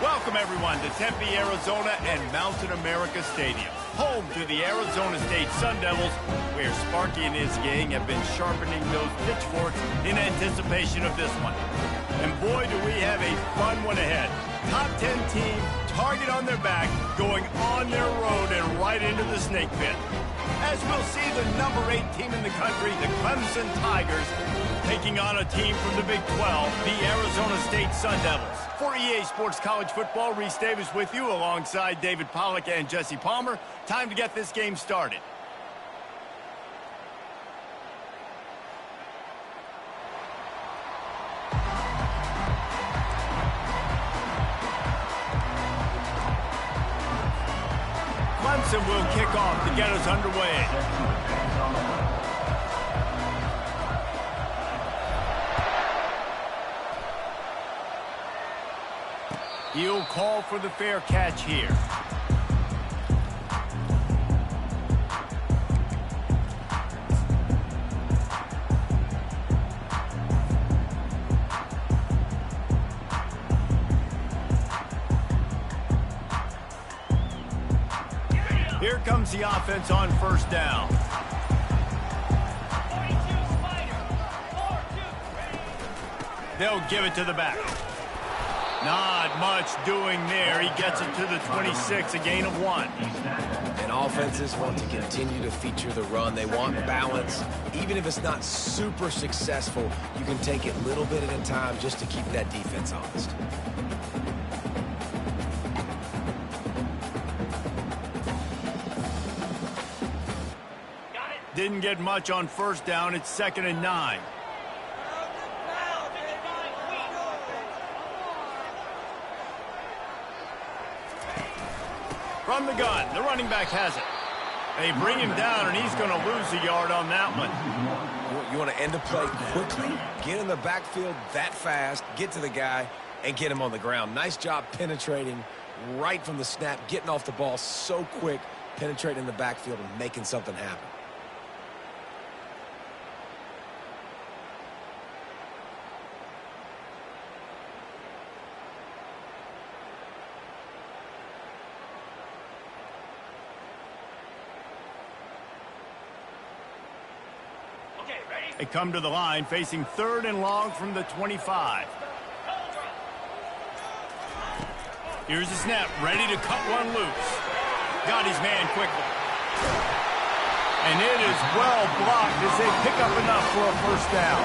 Welcome, everyone, to Tempe, Arizona and Mountain America Stadium, home to the Arizona State Sun Devils, where Sparky and his gang have been sharpening those pitchforks in anticipation of this one. And boy, do we have a fun one ahead. Top 10 team, target on their back, going on their road and right into the snake pit. As we'll see the number 8 team in the country, the Clemson Tigers, taking on a team from the Big 12, the Arizona State Sun Devils. For EA Sports College Football, Reese Davis with you alongside David Pollack and Jesse Palmer. Time to get this game started. Clemson will kick off to get us underway. He'll call for the fair catch here. Here comes the offense on first down. They'll give it to the back. Not much doing there. He gets it to the 26, a gain of 1. And offenses want to continue to feature the run. They want balance. Even if it's not super successful, you can take it little bit at a time just to keep that defense honest. Didn't get much on first down. It's 2nd and 9. From the gun, the running back has it. They bring him down, and he's going to lose a yard on that one. You want to end the play quickly, get in the backfield that fast, get to the guy, and get him on the ground. Nice job penetrating right from the snap, getting off the ball so quick, penetrating in the backfield and making something happen. They come to the line facing 3rd and long from the 25. Here's the snap, ready to cut one loose. Got his man quickly. And it is well blocked as they pick up enough for a first down.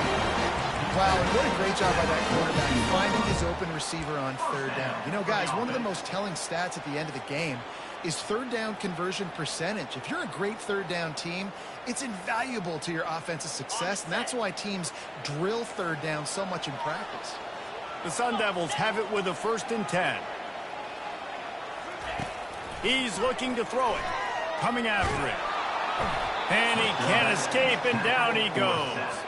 Wow, and what a great job by that quarterback finding his open receiver on 3rd down. You know, guys, one of the most telling stats at the end of the game is 3rd down conversion percentage. If you're a great 3rd down team, it's invaluable to your offensive success, and that's why teams drill 3rd down so much in practice. The Sun Devils have it with a 1st and 10. He's looking to throw it. Coming after it. And he can't escape, and down he goes.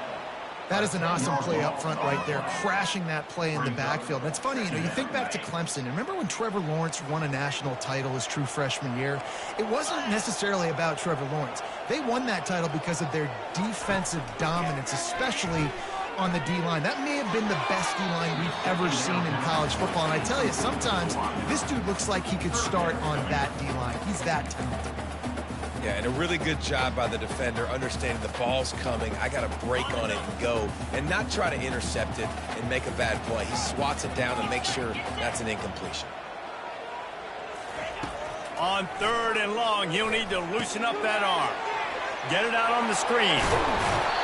That is an awesome play up front right there, crashing that play in the backfield. And it's funny, you know, you think back to Clemson. Remember when Trevor Lawrence won a national title his true freshman year? It wasn't necessarily about Trevor Lawrence. They won that title because of their defensive dominance, especially on the D-line. That may have been the best D-line we've ever seen in college football. And I tell you, sometimes this dude looks like he could start on that D-line. He's that talented. Yeah, and a really good job by the defender, understanding the ball's coming. I got to break on it and go, and not try to intercept it and make a bad play. He swats it down and makes sure that's an incompletion. On 3rd and long, he'll need to loosen up that arm. Get it out on the screen.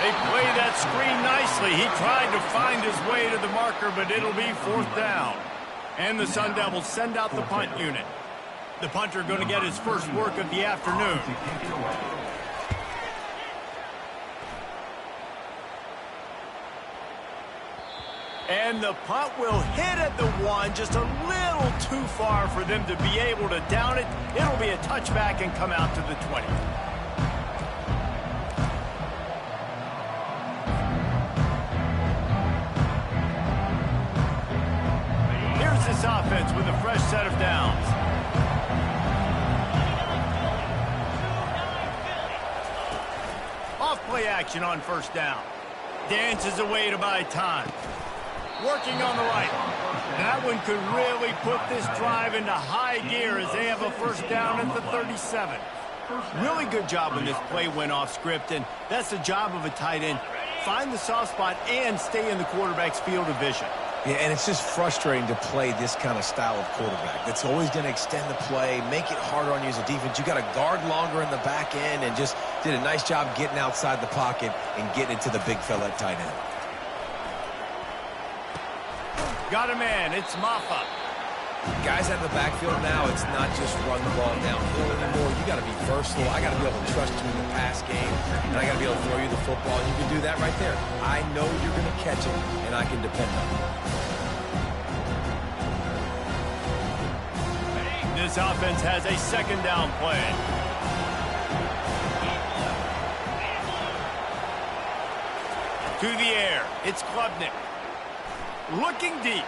They play that screen nicely. He tried to find his way to the marker, but it'll be 4th down. And the Sun Devils send out the punt unit. The punter going to get his first work of the afternoon. And the punt will hit at the 1, just a little too far for them to be able to down it. It'll be a touchback and come out to the 20. Here's this offense with a fresh set of downs. Off-play action on first down. Dances away to buy time. Working on the right. That one could really put this drive into high gear as they have a first down at the 37. Really good job when this play went off script, and that's the job of a tight end. Find the soft spot and stay in the quarterback's field of vision. Yeah, and it's just frustrating to play this kind of style of quarterback. That's always going to extend the play, make it harder on you as a defense. You got to guard longer in the back end, and just did a nice job getting outside the pocket and getting it to the big fella at tight end. Got a man. It's Maffa. Guys out of the backfield now, it's not just run the ball downhill anymore. You got to be versatile. I got to be able to trust you in the pass game, and I got to be able to throw you the football, and you can do that right there. I know you're going to catch it, and I can depend on it. This offense has a second down play. To the air. It's Klubnik. Looking deep.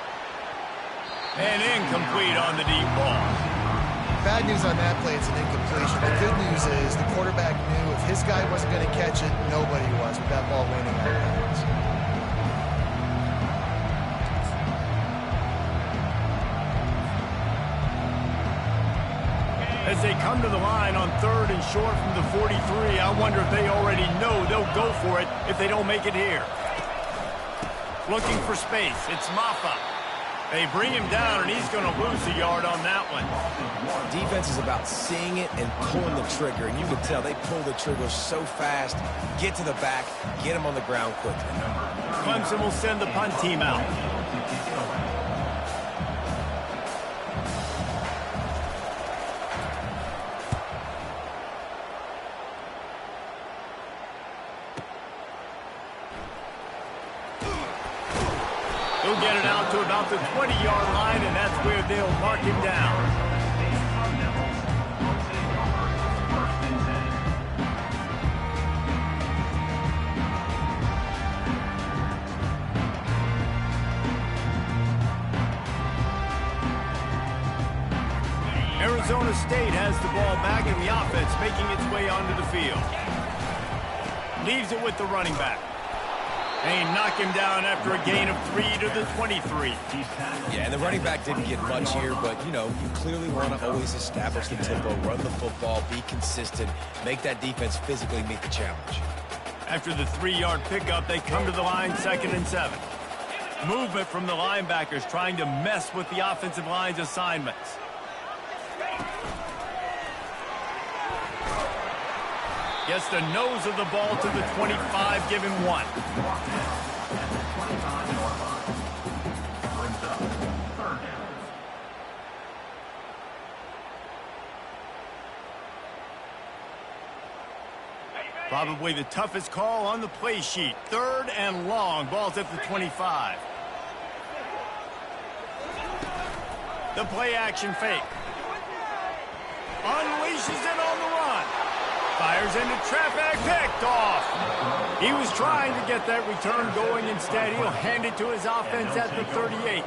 And incomplete on the deep ball. Bad news on that play, it's an incompletion. The good news is the quarterback knew if his guy wasn't going to catch it, nobody was with that ball landing out of bounds. As they come to the line on 3rd and short from the 43, I wonder if they already know they'll go for it if they don't make it here. Looking for space. It's Maffa. They bring him down, and he's going to lose a yard on that one. Defense is about seeing it and pulling the trigger, and you can tell they pull the trigger so fast, get to the back, get him on the ground quickly. Clemson will send the punt team out. He'll get it out to about the 20-yard line, and that's where they'll mark him down. Arizona State has the ball back, and the offense making its way onto the field. Leaves it with the running back. They knock him down after a gain of 3 to the 23. Yeah, and the running back didn't get much here, but, you know, you clearly want to always establish the tempo, run the football, be consistent, make that defense physically meet the challenge. After the 3-yard pickup, they come to the line 2nd and 7. Movement from the linebackers trying to mess with the offensive line's assignments. Gets the nose of the ball to the 25, give him 1. Probably the toughest call on the play sheet. 3rd and long, ball's at the 25. The play action fake. Unleashes it on the run. Fires into traffic, picked off. He was trying to get that return going. Instead, he'll hand it to his offense at the 38.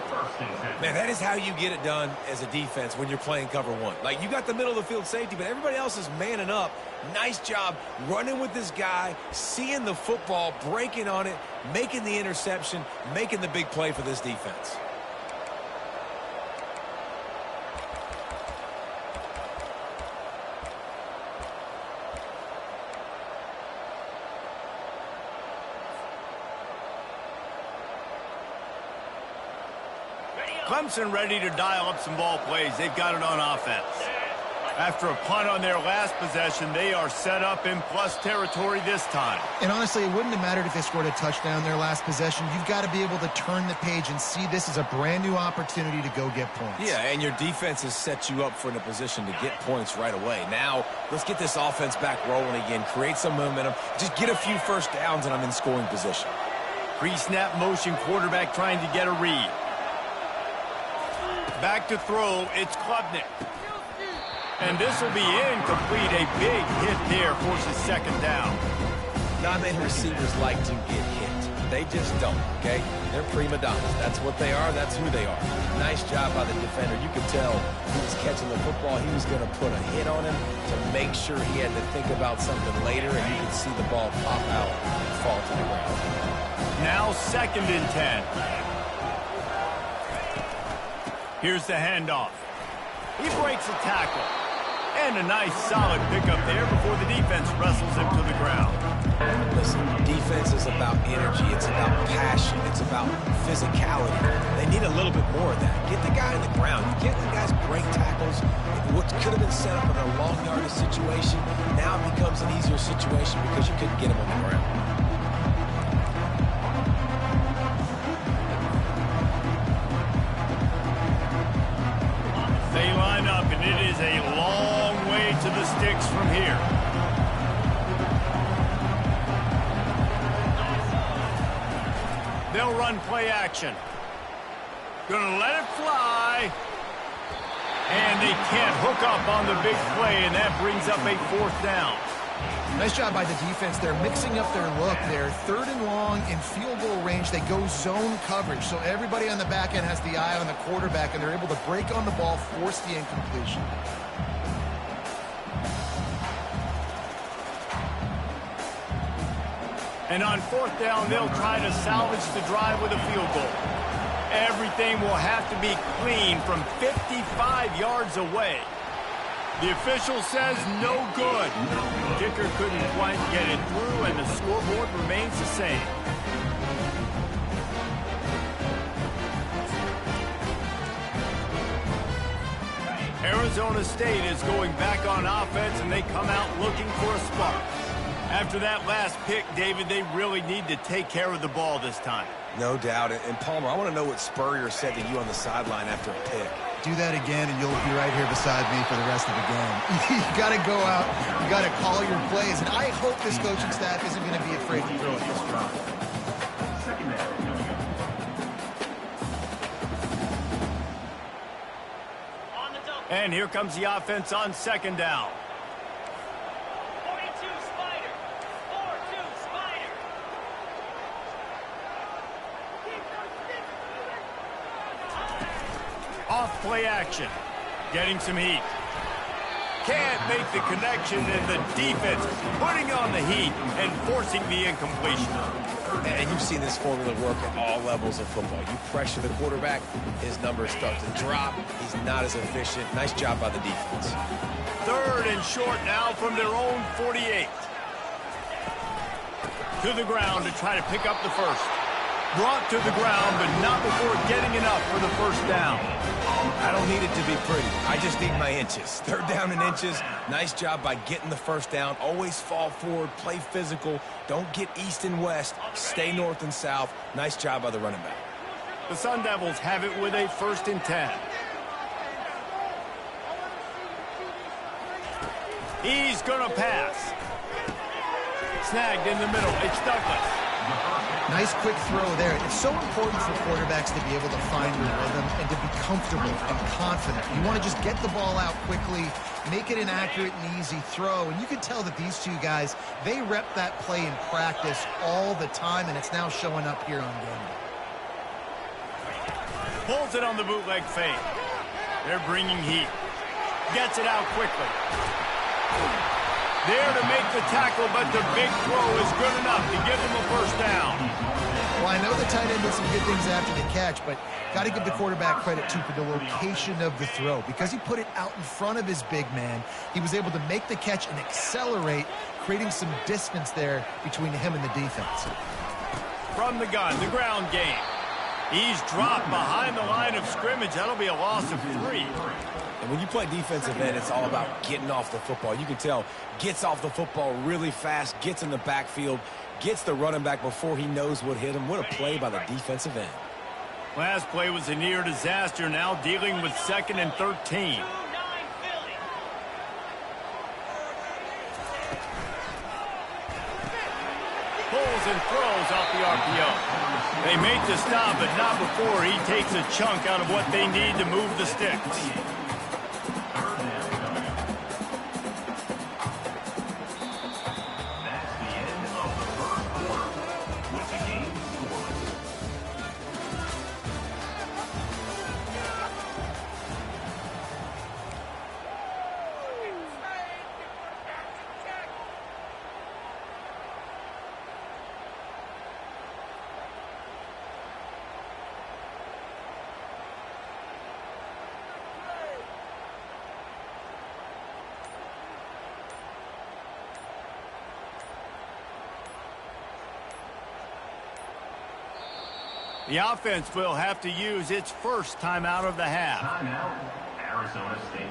Man, that is how you get it done as a defense when you're playing cover 1. Like, you got the middle of the field safety, but everybody else is manning up. Nice job running with this guy, seeing the football, breaking on it, making the interception, making the big play for this defense. Clemson ready to dial up some ball plays. They've got it on offense. After a punt on their last possession, they are set up in plus territory this time. And honestly, it wouldn't have mattered if they scored a touchdown their last possession. You've got to be able to turn the page and see this as a brand new opportunity to go get points. Yeah, and your defense has set you up for in a position to get points right away. Now, let's get this offense back rolling again, create some momentum, just get a few first downs, and I'm in scoring position. Pre-snap motion, quarterback trying to get a read. Back to throw, it's Klubnik. And this will be incomplete. A big hit there forces 2nd down. Not many receivers like to get hit. They just don't, okay? They're prima donnas. That's what they are. That's who they are. Nice job by the defender. You could tell he was catching the football. He was going to put a hit on him to make sure he had to think about something later, and you could see the ball pop out and fall to the ground. Now 2nd and 10. Here's the handoff. He breaks a tackle. And a nice solid pickup there before the defense wrestles him to the ground. Listen, defense is about energy. It's about passion. It's about physicality. They need a little bit more of that. Get the guy in the ground. You can't let guys break tackles. What could have been set up in a long yardage situation now becomes an easier situation because you couldn't get him on the ground. They line up, and it is a long way to the sticks from here. They'll run play action. Gonna let it fly. And they can't hook up on the big play, and that brings up a 4th down. Nice job by the defense. They're mixing up their look. They're 3rd and long in field goal range. They go zone coverage. So everybody on the back end has the eye on the quarterback, and they're able to break on the ball, force the incompletion. And on 4th down, they'll try to salvage the drive with a field goal. Everything will have to be clean from 55 yards away. The official says no good. The kicker couldn't quite get it through, and the scoreboard remains the same. Arizona State is going back on offense, and they come out looking for a spark. After that last pick, David, they really need to take care of the ball this time. No doubt. And Palmer, I want to know what Spurrier said to you on the sideline after a pick. Do that again, and you'll be right here beside me for the rest of the game. You got to go out. You got to call your plays. And I hope this coaching staff isn't going to be afraid to throw it this drive. And here comes the offense on 2nd down. Off play action. Getting some heat. Can't make the connection, and the defense putting on the heat and forcing the incompletion. And you've seen this formula work at all levels of football. You pressure the quarterback, his numbers start to drop. He's not as efficient. Nice job by the defense. 3rd and short now from their own 48. To the ground to try to pick up the first. Brought to the ground, but not before getting enough for the 1st down. I don't need it to be pretty. I just need my inches. 3rd down in inches. Nice job by getting the 1st down. Always fall forward, play physical. Don't get east and west. Stay north and south. Nice job by the running back. The Sun Devils have it with a 1st and 10. He's going to pass. Snagged in the middle. It's Douglas. Nice quick throw there. It's so important for quarterbacks to be able to find your rhythm and to be comfortable and confident. You want to just get the ball out quickly, make it an accurate and easy throw. And you can tell that these 2 guys, they rep that play in practice all the time, and it's now showing up here on game day. Pulls it on the bootleg fake. They're bringing heat. Gets it out quickly. There to make the tackle, but the big throw is good enough to give them a 1st down. Well, I know the tight end did some good things after the catch, but got to give the quarterback credit, too, for the location of the throw. Because he put it out in front of his big man, he was able to make the catch and accelerate, creating some distance there between him and the defense. From the gun, the ground game. He's dropped behind the line of scrimmage. That'll be a loss of 3. And when you play defensive end, it's all about getting off the football. You can tell, gets off the football really fast, gets in the backfield, gets the running back before he knows what hit him. What a play by the defensive end. Last play was a near disaster, now dealing with 2nd and 13. Pulls and throws off the RPO. They make the stop, but not before he takes a chunk out of what they need to move the sticks. The offense will have to use its first timeout of the half. Timeout, Arizona State.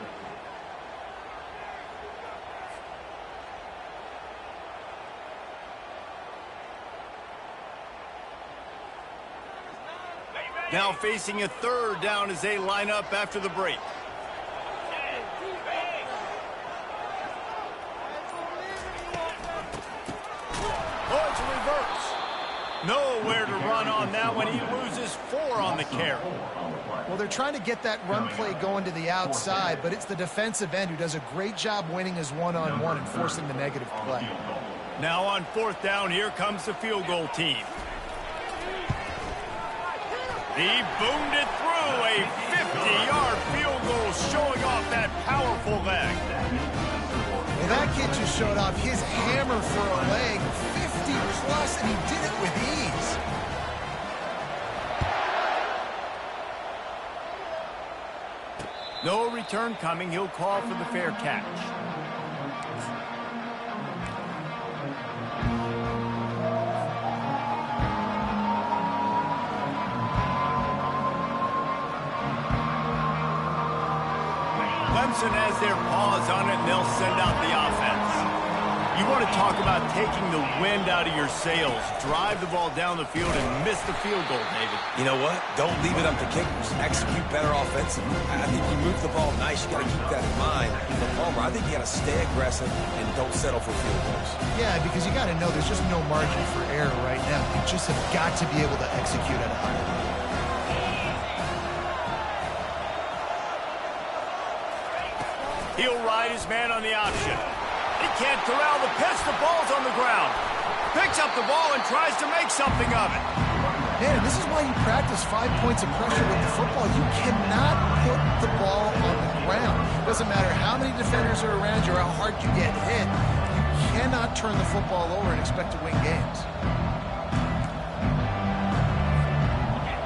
Now facing a third down as they line up after the break. Oh, it's a reverse. Nowhere to run on that one. He loses 4 on the carry. Well, they're trying to get that run play going to the outside, but it's the defensive end who does a great job winning his one-on-one and forcing the negative play. Now on 4th down, here comes the field goal team. He boomed it through, a 50-yard field goal showing off that powerful leg. Well, that kid just showed off his hammer for a leg, 50-plus, and he did it with ease. No return coming. He'll call for the fair catch. Clemson has their paws on it, and they'll send out the offense. You want to talk about taking the wind out of your sails. Drive the ball down the field and miss the field goal, David. You know what? Don't leave it up to kickers. Execute better offensively. I think you move the ball nice. You got to keep that in mind. But Palmer, I think you got to stay aggressive and don't settle for field goals. Yeah, because you got to know there's just no margin for error right now. You just have got to be able to execute at a high level. He'll ride his man on the option. He can't corral the pitch. The ball's on the ground. Picks up the ball and tries to make something of it. Man, this is why you practice 5 points of pressure with the football. You cannot put the ball on the ground. Doesn't matter how many defenders are around you or how hard you get hit. You cannot turn the football over and expect to win games.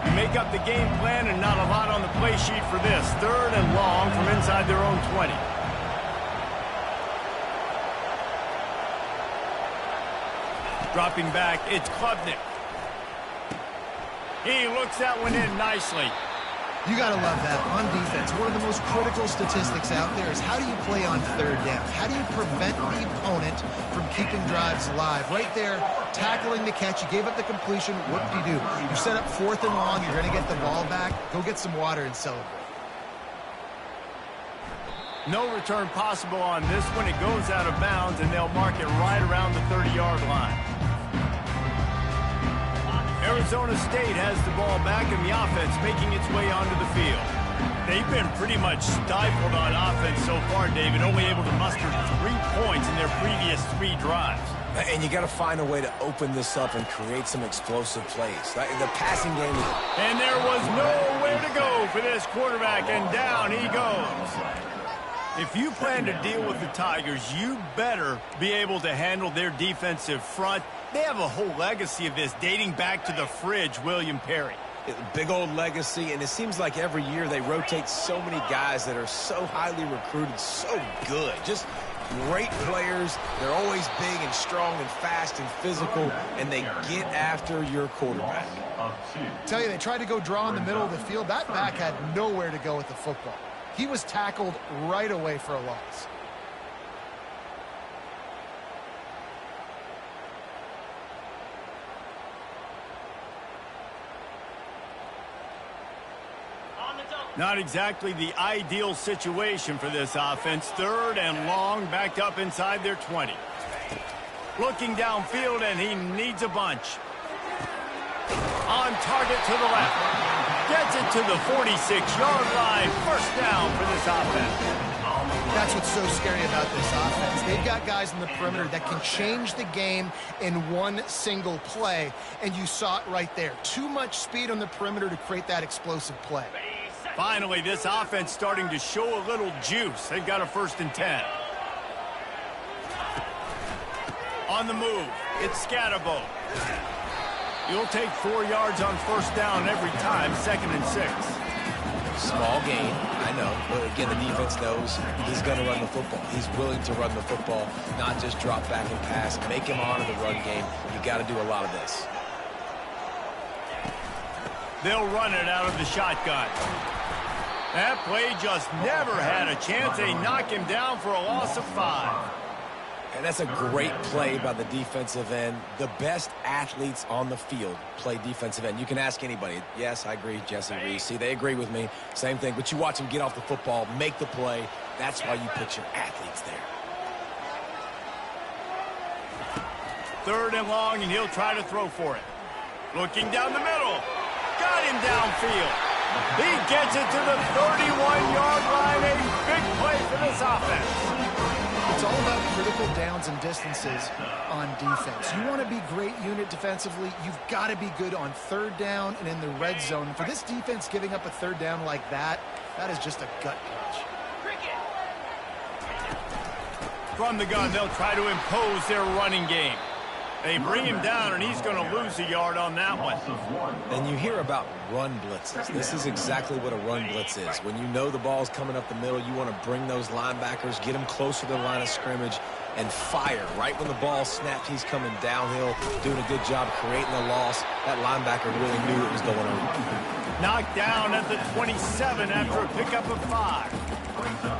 You make up the game plan and not a lot on the play sheet for this. 3rd and long from inside their own 20. Dropping back, it's Klubnik. He looks that one in nicely. You got to love that. On defense, one of the most critical statistics out there is how do you play on 3rd down? How do you prevent the opponent from keeping drives alive? Right there, tackling the catch. You gave up the completion. What do you do? You set up 4th and long. You're going to get the ball back. Go get some water and celebrate. No return possible on this one. It goes out of bounds, and they'll mark it right around the 30-yard line. Arizona State has the ball back, and the offense making its way onto the field. They've been pretty much stifled on offense so far, David, only able to muster 3 points in their previous 3 drives. And you got to find a way to open this up and create some explosive plays. The passing game is... And there was nowhere to go for this quarterback, and down he goes. If you plan to deal with the Tigers, you better be able to handle their defensive front. They have a whole legacy of this dating back to the fridge, William Perry. Big old legacy, and it seems like every year they rotate so many guys that are so highly recruited, so good. Just great players. They're always big and strong and fast and physical, and they get after your quarterback. Tell you, they tried to go draw in the middle of the field. That back had nowhere to go with the football. He was tackled right away for a loss. Not exactly the ideal situation for this offense. 3rd and long, backed up inside their 20. Looking downfield, and he needs a bunch. On target to the left. Gets it to the 46-yard line. 1st down for this offense. That's what's so scary about this offense. They've got guys in the perimeter that can change the game in one single play, and you saw it right there. Too much speed on the perimeter to create that explosive play. Finally, this offense starting to show a little juice. They've got a 1st and 10. On the move, it's Scatterbo. You'll take 4 yards on 1st down every time, 2nd and 6. Small gain, I know, but again, the defense knows he's going to run the football. He's willing to run the football, not just drop back and pass, make him honor the run game. You got to do a lot of this. They'll run it out of the shotgun. That play just never had a chance. They knock him down for a loss of 5. And that's a great play by the defensive end. The best athletes on the field play defensive end. You can ask anybody. Yes, I agree, Jesse Reese. See, they agree with me. Same thing. But you watch them get off the football, make the play. That's why you put your athletes there. 3rd and long, and he'll try to throw for it. Looking down the middle. Got him downfield. He gets it to the 31-yard line. A big play for this offense. It's all about critical downs and distances on defense. You want to be great unit defensively, you've got to be good on 3rd down and in the red zone. For this defense, giving up a 3rd down like that, that is just a gut punch. From the gun, they'll try to impose their running game. They bring him down, and he's going to lose a yard on that one. And you hear about run blitzes. This is exactly what a run blitz is. When you know the ball's coming up the middle, you want to bring those linebackers, get them closer to the line of scrimmage, and fire. Right when the ball snapped, he's coming downhill, doing a good job creating a loss. That linebacker really knew it was going on. Knocked down at the 27 after a pickup of 5.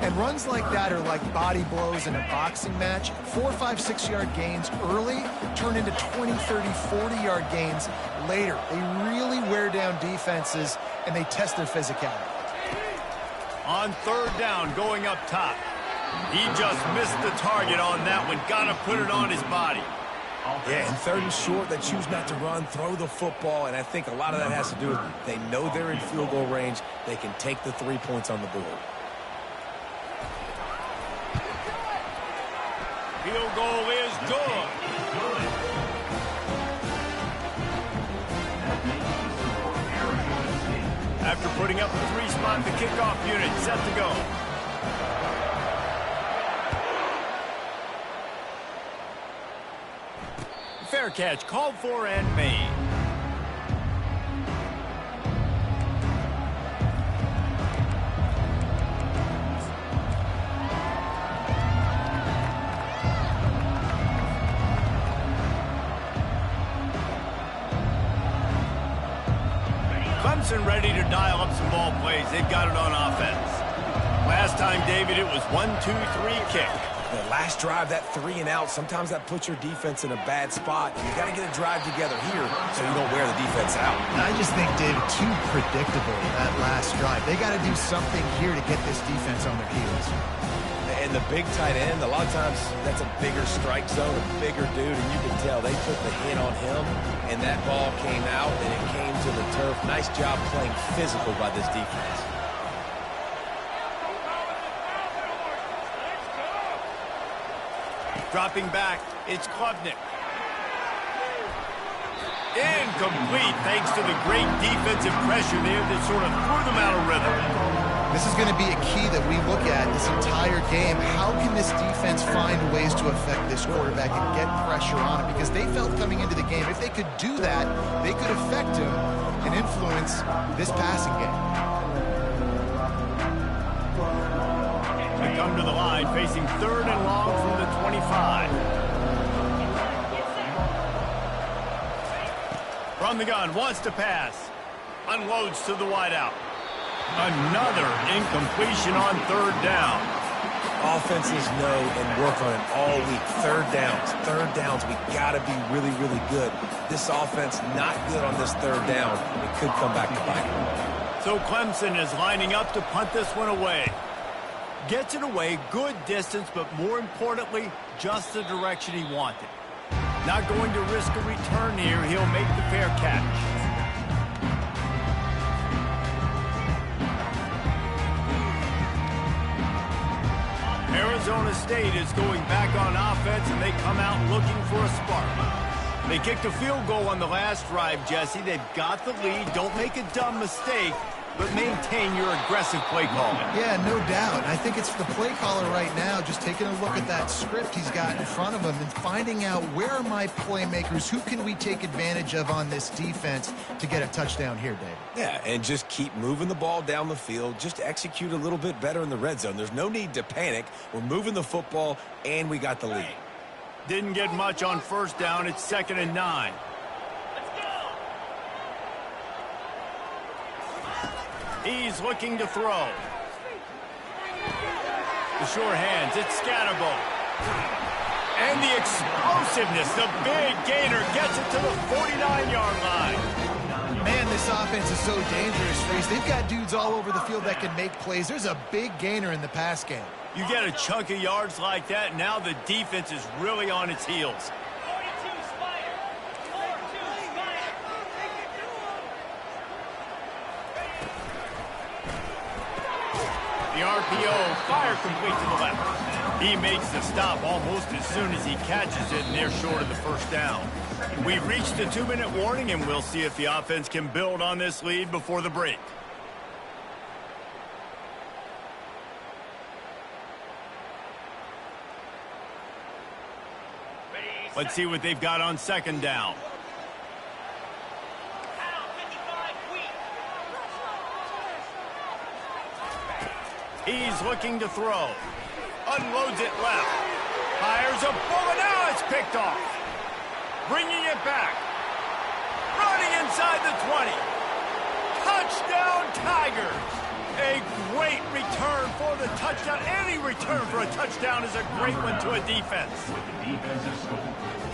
And runs like that are like body blows in a boxing match. 4, 5, 6-yard gains early turn into 20, 30, 40-yard gains later. They really wear down defenses, and they test their physicality. On 3rd down, going up top. He just missed the target on that one. Got to put it on his body. Yeah, and 3rd and short, they choose not to run, throw the football, and I think a lot of that has to do with they know they're in field goal range. They can take the 3 points on the board. Field goal is good. After putting up a 3-spot, the kickoff unit set to go. Fair catch called for and made. Clemson ready to dial up some ball plays. They've got it on offense. Last time, David, it was 1, 2, 3 kick. The last drive, that 3 and out, sometimes that puts your defense in a bad spot. You got to get a drive together here so you don't wear the defense out. I just think, David, too predictable, that last drive. They got to do something here to get this defense on their heels. And the big tight end, a lot of times that's a bigger strike zone, a bigger dude, and you can tell they took the hit on him, and that ball came out, and it came to the turf. Nice job playing physical by this defense. Dropping back, it's Klubnik. Incomplete thanks to the great defensive pressure there that sort of threw them out of rhythm. This is going to be a key that we look at this entire game. How can this defense find ways to affect this quarterback and get pressure on him? Because they felt coming into the game, if they could do that, they could affect him and influence this passing game. They come to the line, facing 3rd and long from the 25. From the gun, wants to pass. Unloads to the wideout. Another incompletion on 3rd down. Offenses know and work on it all week. 3rd downs. 3rd downs, we got to be really, really good. This offense not good on this 3rd down. It could come back to bite them. So Clemson is lining up to punt this one away. Gets it away, good distance, but more importantly, just the direction he wanted. Not going to risk a return here. He'll make the fair catch. Arizona State is going back on offense, and they come out looking for a spark. They kicked a field goal on the last drive, Jesse. They've got the lead. Don't make a dumb mistake, but maintain your aggressive play calling. Yeah, no doubt. I think it's the play caller right now just taking a look at that script he's got in front of him and finding out where are my playmakers, who can we take advantage of on this defense to get a touchdown here, Dave. Yeah, and just keep moving the ball down the field. Just execute a little bit better in the red zone. There's no need to panic. We're moving the football, and we got the lead. Didn't get much on 1st down. It's 2nd and 9. He's looking to throw. The sure hands, it's Scatterbo. And the explosiveness, the big gainer gets it to the 49-yard line. Man, this offense is so dangerous, Reese. They've got dudes all over the field that can make plays. There's a big gainer in the pass game. You get a chunk of yards like that, now the defense is really on its heels. The RPO, fire complete to the left. He makes the stop almost as soon as he catches it, and they're short of the first down. We've reached the 2-minute warning, and we'll see if the offense can build on this lead before the break. Let's see what they've got on second down. He's looking to throw. Unloads it left. Fires a bullet. Now it's picked off. Bringing it back. Running inside the 20. Touchdown, Tigers. A great return for the touchdown. Any return for a touchdown is a great one to a defense.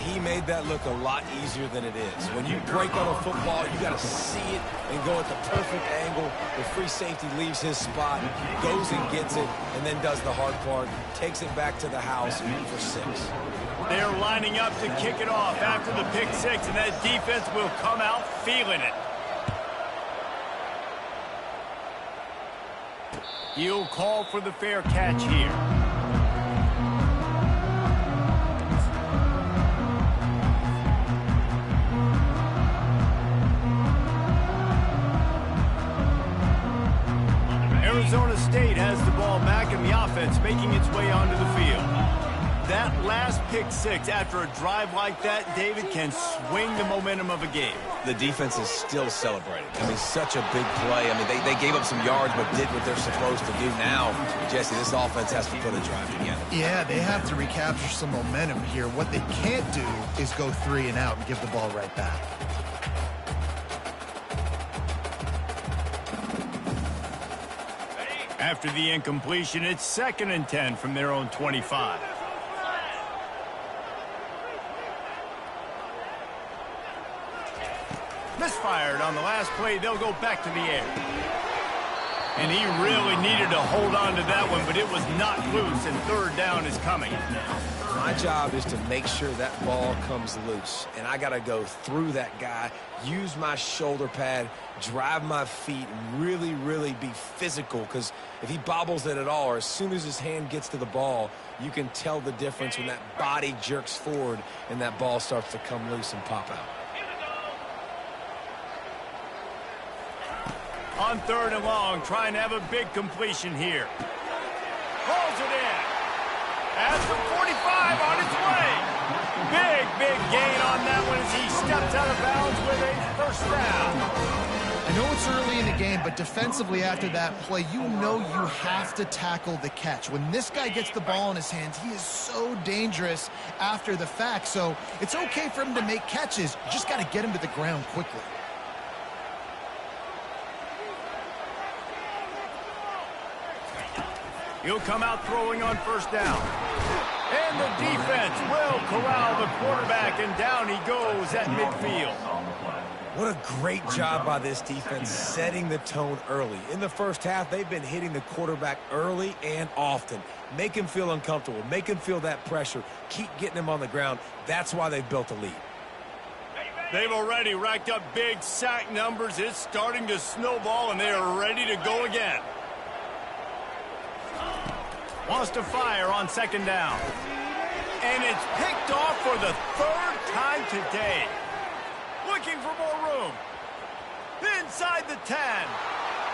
He made that look a lot easier than it is. When you break on a football, you got to see it and go at the perfect angle. The free safety leaves his spot, goes and gets it, and then does the hard part, takes it back to the house for 6. They're lining up to kick it off after the pick 6, and that defense will come out feeling it. He'll call for the fair catch here. Arizona State has the ball back and the offense making its way onto the field. That last pick 6 after a drive like that, David, can swing the momentum of a game. The defense is still celebrating. I mean, such a big play. I mean, they gave up some yards but did what they're supposed to do. Now, Jesse, this offense has to put a drive together. Yeah, they have to recapture some momentum here. What they can't do is go 3 and out and give the ball right back. After the incompletion, it's 2nd and 10 from their own 25. Misfired on the last play. They'll go back to the air. And he really needed to hold on to that one, but it was not loose, and 3rd down is coming. My job is to make sure that ball comes loose, and I got to go through that guy, use my shoulder pad, drive my feet, and really, really be physical, because if he bobbles it at all, or as soon as his hand gets to the ball, you can tell the difference when that body jerks forward and that ball starts to come loose and pop out. On 3rd and long, trying to have a big completion here. Pulls it in. As the 45 on its way. Big gain on that one as he steps out of bounds with a 1st down. I know it's early in the game, but defensively after that play, you know you have to tackle the catch. When this guy gets the ball in his hands, he is so dangerous after the fact. So it's okay for him to make catches. You just got to get him to the ground quickly. He'll come out throwing on 1st down. And the defense will corral the quarterback, and down he goes at midfield. What a great job by this defense setting the tone early. In the first half, they've been hitting the quarterback early and often. Make him feel uncomfortable. Make him feel that pressure. Keep getting him on the ground. That's why they've built a lead. They've already racked up big sack numbers. It's starting to snowball, and they are ready to go again. Wants to fire on 2nd down. And it's picked off for the 3rd time today. Looking for more room. Inside the 10.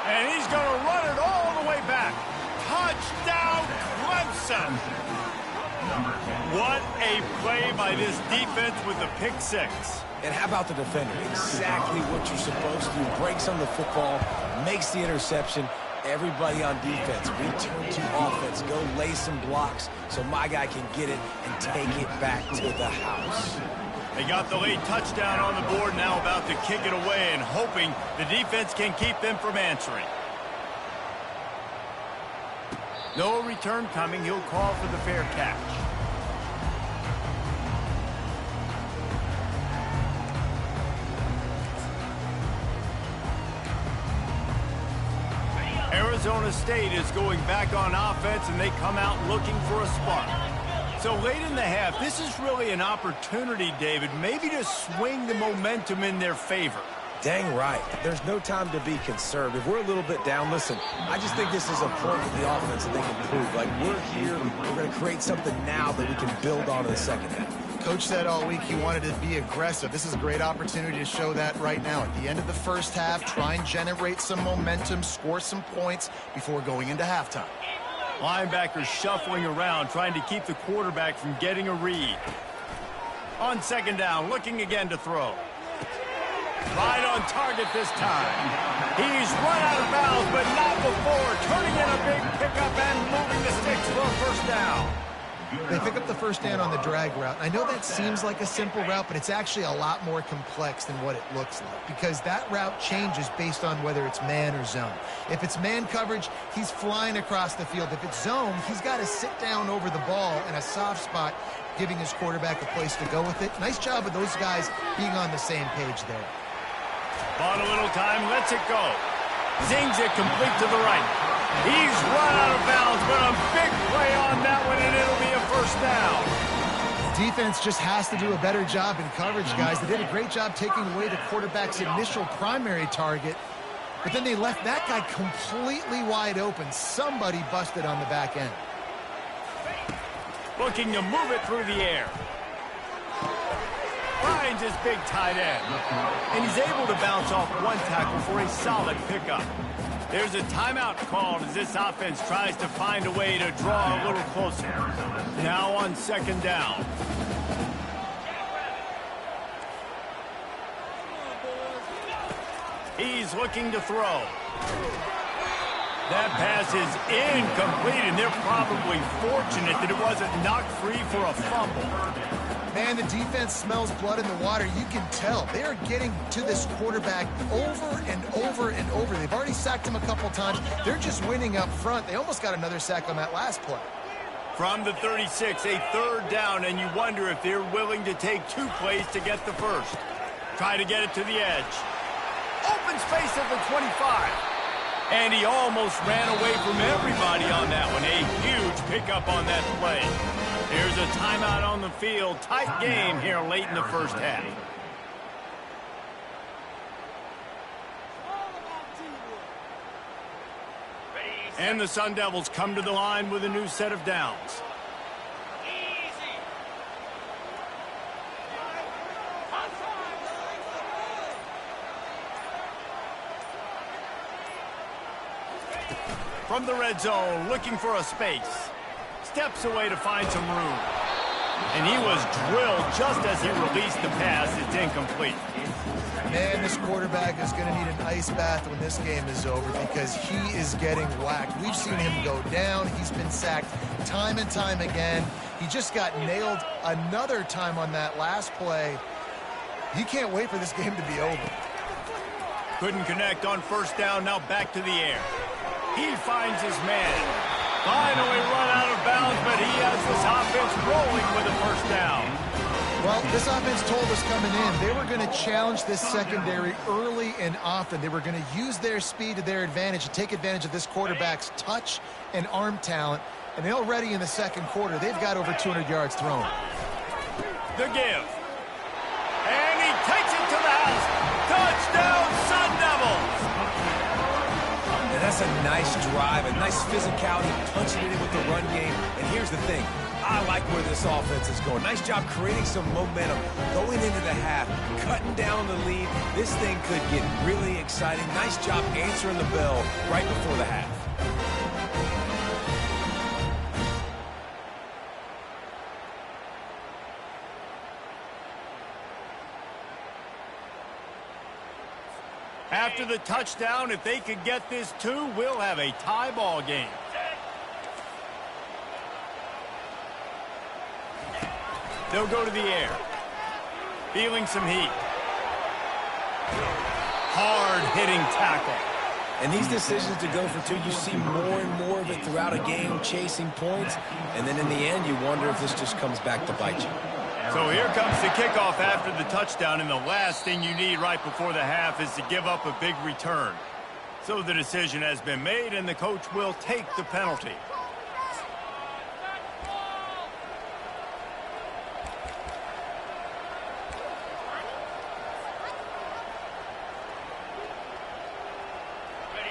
And he's going to run it all the way back. Touchdown, Clemson. What a play by this defense with the pick 6. And how about the defender? Exactly what you're supposed to do. Breaks on the football, makes the interception. Everybody on defense, return to offense. Go lay some blocks so my guy can get it and take it back to the house. They got the late touchdown on the board, now about to kick it away and hoping the defense can keep them from answering. No return coming. He'll call for the fair catch. Arizona State is going back on offense, and they come out looking for a spark. So late in the half, this is really an opportunity, David, maybe to swing the momentum in their favor. Dang right. There's no time to be concerned. If we're a little bit down, listen, I just think this is a point for the offense that they can prove. Like, we're here, we're going to create something now that we can build on in the second half. Coach said all week he wanted to be aggressive. This is a great opportunity to show that right now. At the end of the first half, try and generate some momentum, score some points before going into halftime. Linebackers shuffling around, trying to keep the quarterback from getting a read. On second down, looking again to throw. Right on target this time. He's run out of bounds, but not before. Turning in a big pickup and moving the sticks for a first down. They pick up the first down on the drag route. I know that seems like a simple route, but it's actually a lot more complex than what it looks like, because that route changes based on whether it's man or zone. If it's man coverage, he's flying across the field. If it's zone, he's got to sit down over the ball in a soft spot, giving his quarterback a place to go with it. Nice job of those guys being on the same page there. Bought a little time, lets it go. Zings it complete to the right. He's run out of bounds, but a big play on that one, and it'll be a first down. Defense just has to do a better job in coverage, guys. They did a great job taking away the quarterback's initial primary target, but then they left that guy completely wide open. Somebody busted on the back end. Looking to move it through the air. Finds his big tight end. And he's able to bounce off one tackle for a solid pickup. There's a timeout called as this offense tries to find a way to draw a little closer. Now on second down. He's looking to throw. That pass is incomplete, and they're probably fortunate that it wasn't knocked free for a fumble. Man, the defense smells blood in the water. You can tell. They are getting to this quarterback over and over and over. They've already sacked him a couple times. They're just winning up front. They almost got another sack on that last play. From the 36, a third down, and you wonder if they're willing to take two plays to get the first. Try to get it to the edge. Open space at the 25. And he almost ran away from everybody on that one. A huge pickup on that play. There's a timeout on the field. Tight game here late in the first half. And the Sun Devils come to the line with a new set of downs. From the red zone, looking for a space. Steps away to find some room. And he was drilled just as he released the pass. It's incomplete. Man, this quarterback is going to need an ice bath when this game is over, because he is getting whacked. We've seen him go down. He's been sacked time and time again. He just got nailed another time on that last play. He can't wait for this game to be over. Couldn't connect on first down. Now back to the air. He finds his man. Finally run out of bounds, but he has this offense rolling with a first down. Well, this offense told us coming in they were going to challenge this secondary early and often. They were going to use their speed to their advantage and take advantage of this quarterback's touch and arm talent. And already in the second quarter, they've got over 200 yards thrown. The give. And he takes it to the house. Touchdown, Sun Devils. That's a nice drive, a nice physicality, punching it in with the run game. And here's the thing. I like where this offense is going. Nice job creating some momentum going into the half, cutting down the lead. This thing could get really exciting. Nice job answering the bell right before the half. After the touchdown, if they could get this too, we'll have a tie ball game. They'll go to the air. Feeling some heat. Hard-hitting tackle. And these decisions to go for two, you see more and more of it throughout a game, chasing points. And then in the end, you wonder if this just comes back to bite you. So here comes the kickoff after the touchdown, and the last thing you need right before the half is to give up a big return. So the decision has been made, and the coach will take the penalty.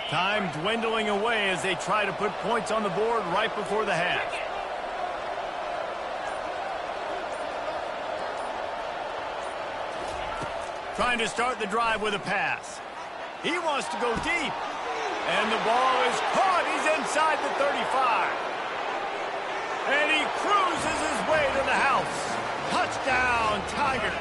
Time dwindling away as they try to put points on the board right before the half. Trying to start the drive with a pass. He wants to go deep. And the ball is caught. He's inside the 35. And he cruises his way to the house. Touchdown, Tigers.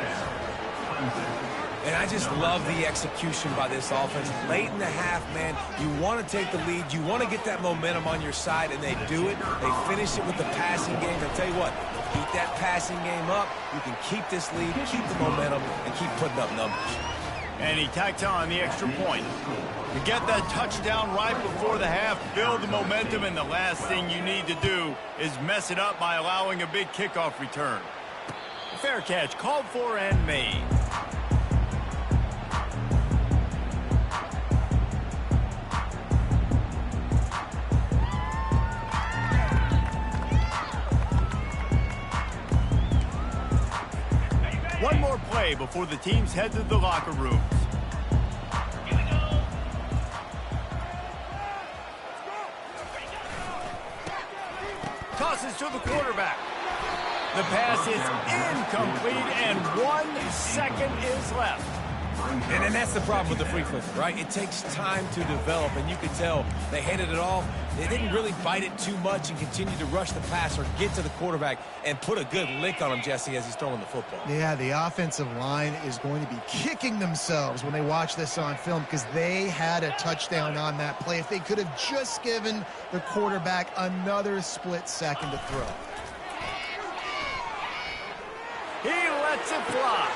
And I just love the execution by this offense. Late in the half, man, you want to take the lead. You want to get that momentum on your side, and they do it. They finish it with the passing game. I'll tell you what, keep that passing game up. You can keep this lead, keep the momentum, and keep putting up numbers. And he tacks on the extra point. To get that touchdown right before the half, build the momentum, and the last thing you need to do is mess it up by allowing a big kickoff return. Fair catch called for and made. One more play before the teams head to the locker rooms. Tosses to the quarterback. The pass is incomplete, and 1 second is left. And that's the problem with the free flip, right? It takes time to develop, and you can tell they handed it off. They didn't really bite it too much and continue to rush the pass or get to the quarterback and put a good lick on him, Jesse, as he's throwing the football. Yeah, the offensive line is going to be kicking themselves when they watch this on film because they had a touchdown on that play. If they could have just given the quarterback another split second to throw. He lets it fly.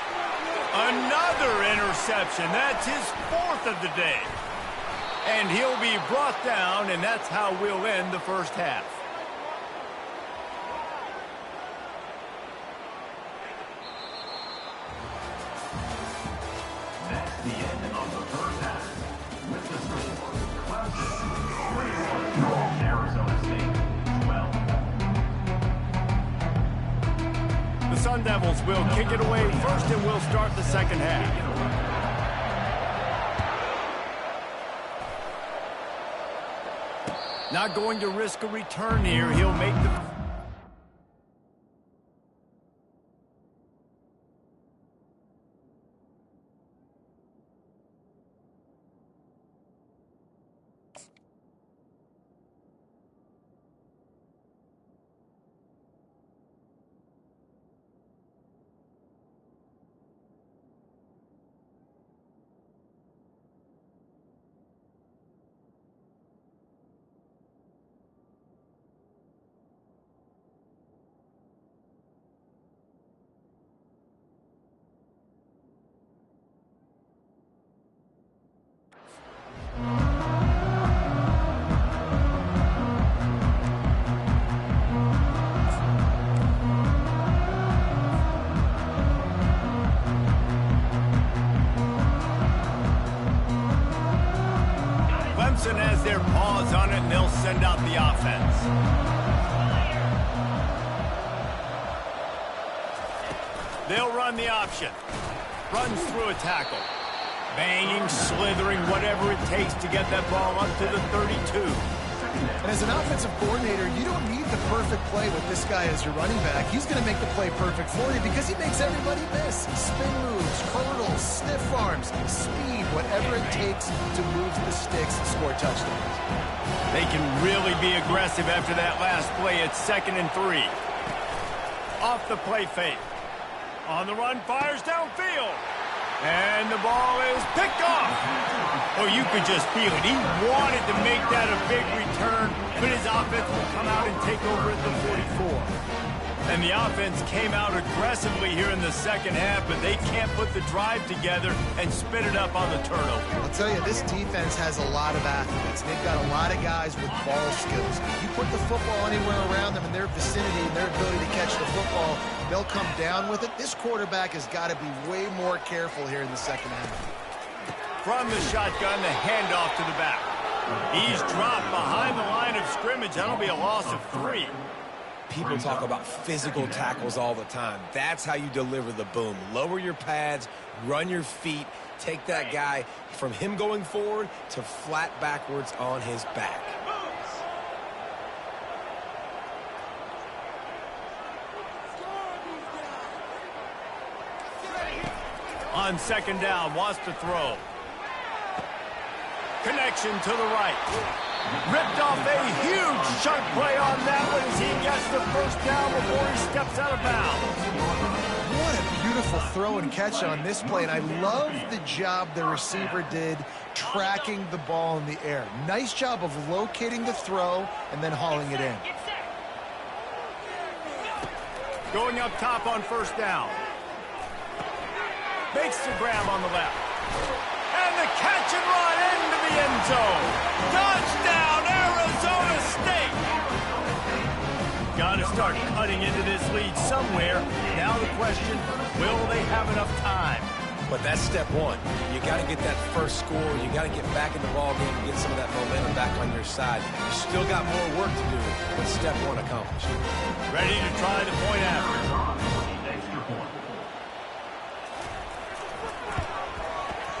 Another interception. That's his 4th of the day. And he'll be brought down, and that's how we'll end the first half. That's the end of the first half. With the score, Clemson 21, Arizona State 12. The Sun Devils will kick it away first, and we'll start the second half. Not going to risk a return here. He'll make the... Clemson has their paws on it, and they'll send out the offense. They'll run the option. Runs through a tackle. Banging, slithering, whatever it takes to get that ball up to the 32. And as an offensive coordinator, you don't need the perfect play with this guy as your running back. He's going to make the play perfect for you because he makes everybody miss. Spin moves, hurdles, stiff arms, speed, whatever it takes to move the sticks and score touchdowns. They can really be aggressive after that last play. It's 2nd and 3. Off the play fake. On the run, fires downfield. And the ball is picked off. Oh, you could just feel it. He wanted to make that a big return, but his offense will come out and take over at the 44. And the offense came out aggressively here in the second half, but they can't put the drive together and spit it up on the turnover. I'll tell you, this defense has a lot of athletes. They've got a lot of guys with ball skills. You put the football anywhere around them in their vicinity and their ability to catch the football, they'll come down with it. This quarterback has got to be way more careful here in the second half. From the shotgun, the handoff to the back. He's dropped behind the line of scrimmage. That'll be a loss of 3. People talk about physical tackles all the time. That's how you deliver the boom. Lower your pads, run your feet, take that guy from him going forward to flat backwards on his back. On second down, wants to throw. Connection to the right. Ripped off a huge chunk play on that one as he gets the first down before he steps out of bounds. What a beautiful throw and catch on this play, and I love the job the receiver did tracking the ball in the air. Nice job of locating the throw and then hauling it in. Going up top on first down. Makes the grab on the left. And the catch and run into the end zone. Touchdown, Arizona State. Got to start cutting into this lead somewhere. Now the question, will they have enough time? But that's step one. You got to get that first score. You got to get back in the ball game and get some of that momentum back on your side. You still got more work to do, but step one accomplished. Ready to try the point after.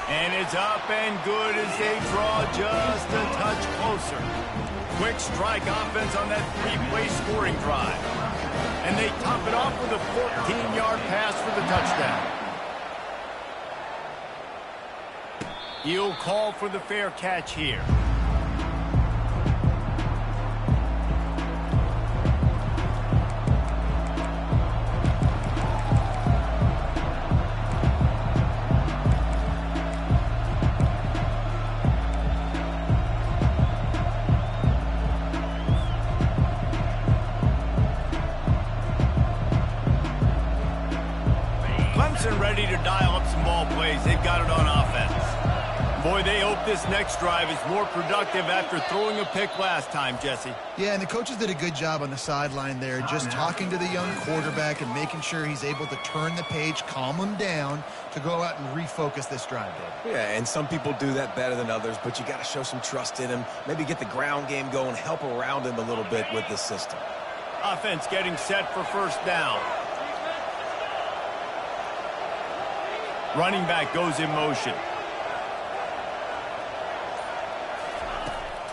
And it's up and good as they draw just a touch closer. Quick strike offense on that 3-play scoring drive. And they top it off with a 14-yard pass for the touchdown. He'll call for the fair catch here. Clemson ready to dial up some ball plays. They've got it on offense. Boy, they hope this next drive is more productive after throwing a pick last time, Jesse. Yeah, and the coaches did a good job on the sideline there, just talking to the young quarterback and making sure he's able to turn the page, calm him down to go out and refocus this drive, Dave. Yeah, and some people do that better than others, but you got to show some trust in him. Maybe get the ground game going, help around him a little bit with this system. Offense getting set for first down. Running back goes in motion.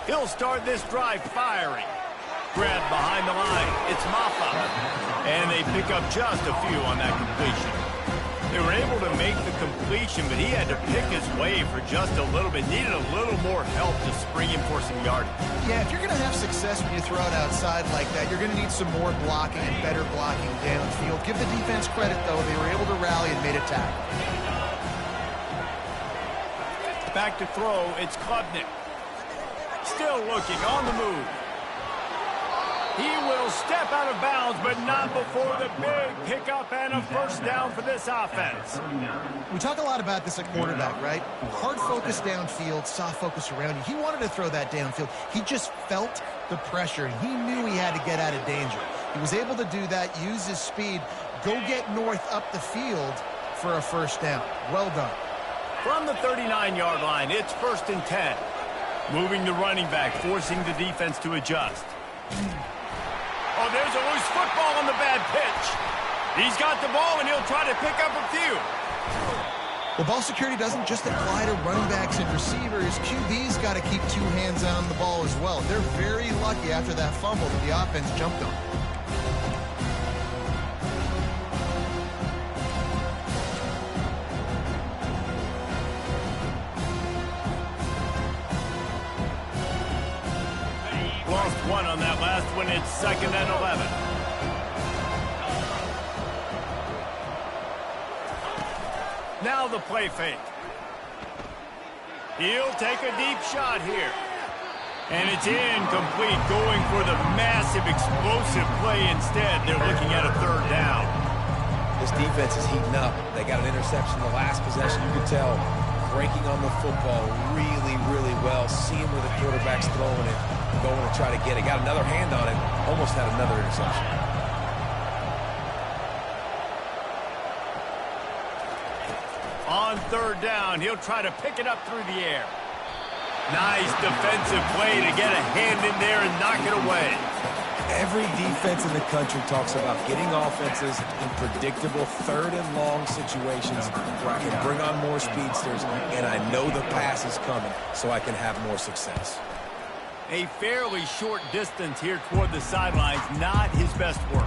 He'll start this drive firing. Grab behind the line. It's Maffa. And they pick up just a few on that completion. They were able to make the completion, but he had to pick his way for just a little bit. Needed a little more help to spring him for some yardage. Yeah, if you're going to have success when you throw it outside like that, you're going to need some more blocking and better blocking downfield. Give the defense credit, though. They were able to rally and made a tackle. Back to throw. It's Klubnik. Still looking on the move. He will step out of bounds, but not before the big pickup and a first down for this offense. We talk a lot about this at quarterback, right? Hard focus downfield, soft focus around you. He wanted to throw that downfield. He just felt the pressure, and he knew he had to get out of danger. He was able to do that, use his speed, go get north up the field for a first down. Well done. From the 39-yard line, it's 1st and 10. Moving the running back, forcing the defense to adjust. Oh, there's a loose football on the bad pitch. He's got the ball, and he'll try to pick up a few. Well, ball security doesn't just apply to running backs and receivers. QB's got to keep 2 hands on the ball as well. They're very lucky after that fumble that the offense jumped on. Lost one on that last one. It's 2nd and 11. Now the play fake. He'll take a deep shot here. And it's incomplete, going for the massive explosive play instead. They're looking at a third down. This defense is heating up. They got an interception the last possession. You could tell breaking on the football really, really well. Seeing where the quarterback's throwing it, going to try to get it. Got another hand on it. Almost had another interception. On third down, he'll try to pick it up through the air. Nice defensive play to get a hand in there and knock it away. Every defense in the country talks about getting offenses in predictable third and long situations where I can bring on more speedsters and I know the pass is coming so I can have more success. A fairly short distance here toward the sidelines, not his best work.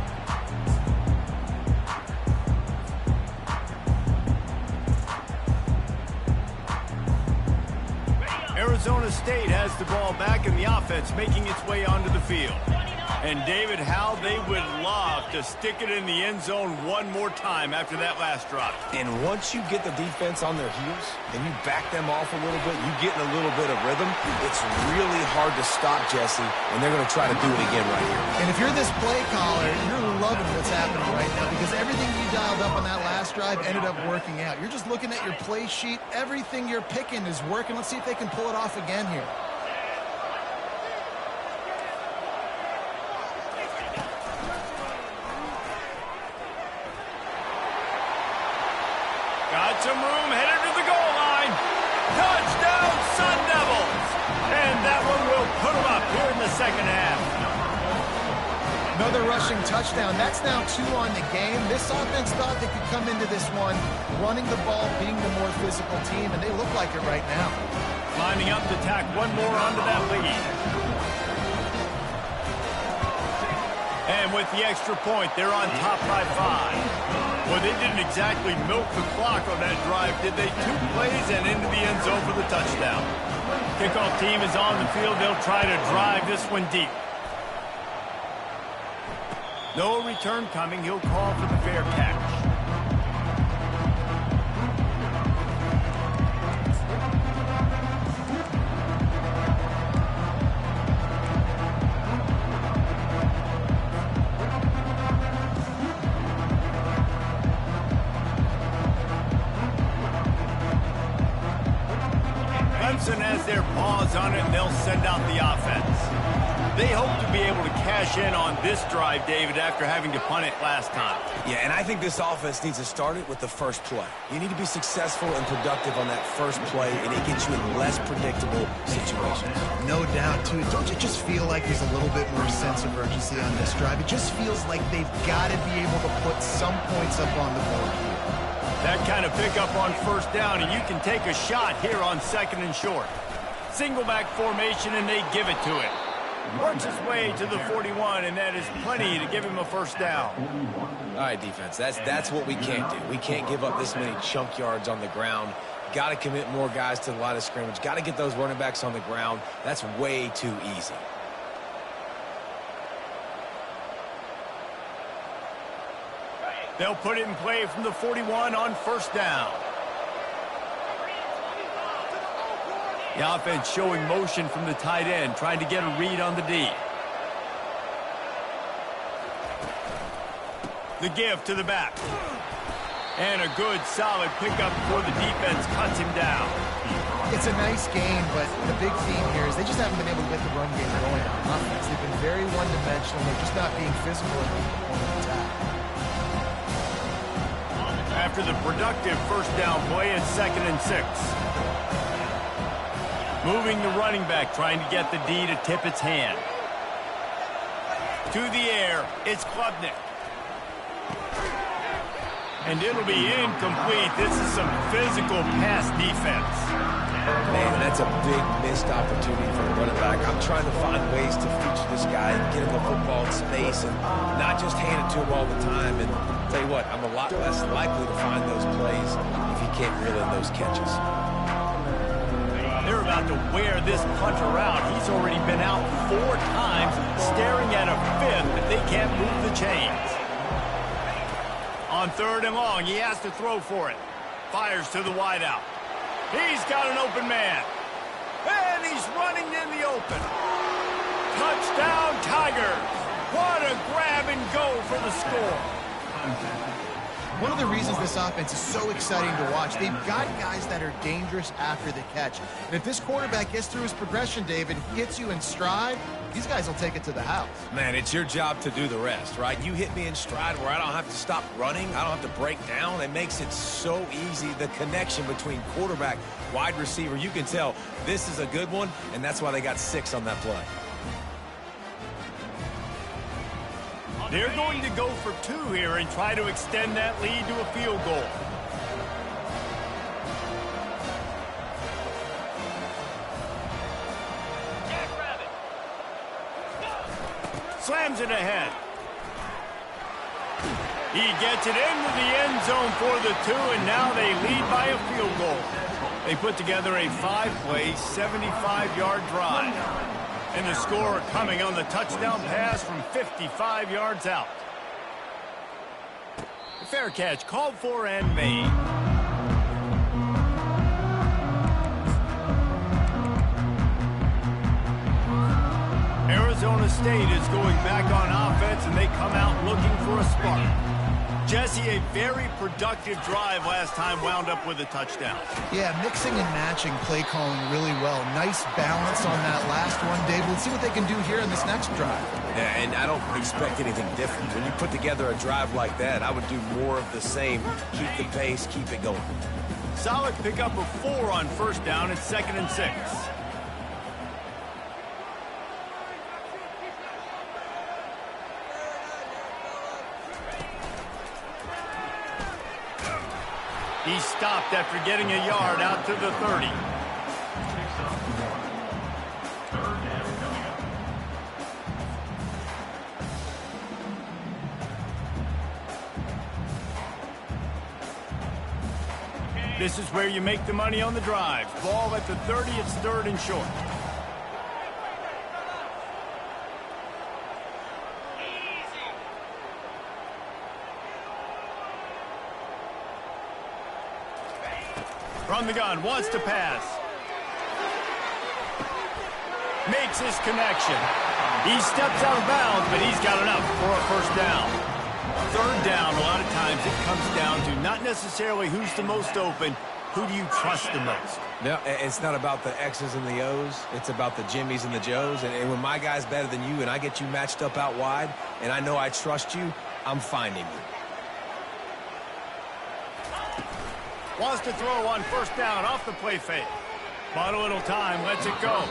Arizona State has the ball back in the offense, making its way onto the field. And David, how they would love to stick it in the end zone one more time after that last drop. And once you get the defense on their heels and you back them off a little bit, you get in a little bit of rhythm, it's really hard to stop, Jesse, and they're going to try to do it again right here. And if you're this play caller, you're loving what's happening right now because everything you dialed up on that last drive ended up working out. You're just looking at your play sheet. Everything you're picking is working. Let's see if they can pull it off again here. Got some room, headed to the goal line. Touchdown, Sun Devils! And that one will put them up here in the second half. Another rushing touchdown. That's now 2 on the game. This offense thought they could come into this one running the ball, being the more physical team, and they look like it right now. Lining up to tack one more onto that lead. And with the extra point, they're on top by 5. Well, they didn't exactly milk the clock on that drive, did they? 2 plays and into the end zone for the touchdown. Kickoff team is on the field. They'll try to drive this one deep. No return coming. He'll call for the fair catch. Clemson has their paws on it, and they'll send out the offense. They hope to be able to cash in on this drive, David, after having to punt it last time. Yeah, and I think this offense needs to start it with the first play. You need to be successful and productive on that first play, and it gets you in less predictable situations. No doubt, too. Don't you just feel like there's a little bit more sense of urgency on this drive? It just feels like they've got to be able to put some points up on the board here. That kind of pickup on first down, and you can take a shot here on second and short. Single back formation, and they give it to him. Works his way to the 41, and that is plenty to give him a first down. All right, defense, that's what we can't do. We can't give up this many chunk yards on the ground. Got to commit more guys to the line of scrimmage. Got to get those running backs on the ground. That's way too easy. They'll put it in play from the 41 on first down. The offense showing motion from the tight end, trying to get a read on the D. The give to the back. And a good, solid pickup before the defense cuts him down. It's a nice game, but the big theme here is they just haven't been able to get the run game going on offense. They've been very one-dimensional. They're just not being physical in the point of attack. After the productive first down play, it's 2nd and 6. Moving the running back, trying to get the D to tip its hand. To the air, it's Klubnik. And it'll be incomplete. This is some physical pass defense. Man, that's a big missed opportunity for the running back. I'm trying to find ways to feature this guy and get him the football in space and not just hand it to him all the time. And I'll tell you what, I'm a lot less likely to find those plays if he can't reel in those catches. They're about to wear this punter out. He's already been out 4 times, staring at a 5th, but they can't move the chains. On 3rd and long, he has to throw for it. Fires to the wideout. He's got an open man. And he's running in the open. Touchdown, Tigers. What a grab and go for the score. One of the reasons this offense is so exciting to watch, they've got guys that are dangerous after the catch. And if this quarterback gets through his progression, David, gets you in stride, these guys will take it to the house. Man, it's your job to do the rest, right? You hit me in stride where I don't have to stop running. I don't have to break down. It makes it so easy, the connection between quarterback, wide receiver. You can tell this is a good one, and that's why they got 6 on that play. They're going to go for 2 here and try to extend that lead to a field goal. Slams it ahead. He gets it into the end zone for the 2, and now they lead by a field goal. They put together a 5-play, 75-yard drive. And the score coming on the touchdown pass from 55 yards out. The fair catch called for and made. Arizona State is going back on offense, and they come out looking for a spark. Jesse, a very productive drive last time wound up with a touchdown. Yeah, mixing and matching play calling really well. Nice balance on that last one, Dave. Let's see what they can do here in this next drive. Yeah, and I don't expect anything different. When you put together a drive like that, I would do more of the same. Keep the pace, keep it going. Solid pickup of 4 on first down and 2nd and 6. He stopped after getting a yard out to the 30. This is where you make the money on the drive. Ball at the 30, it's 3rd and short. From the gun, wants to pass. Makes his connection. He steps out of bounds, but he's got enough for a first down. 3rd down, a lot of times it comes down to not necessarily who's the most open, who do you trust the most? No, it's not about the X's and the O's. It's about the Jimmies and the Joes. And when my guy's better than you and I get you matched up out wide and I know I trust you, I'm finding you. Wants to throw on first down off the play fake. Bought a little time, lets it go.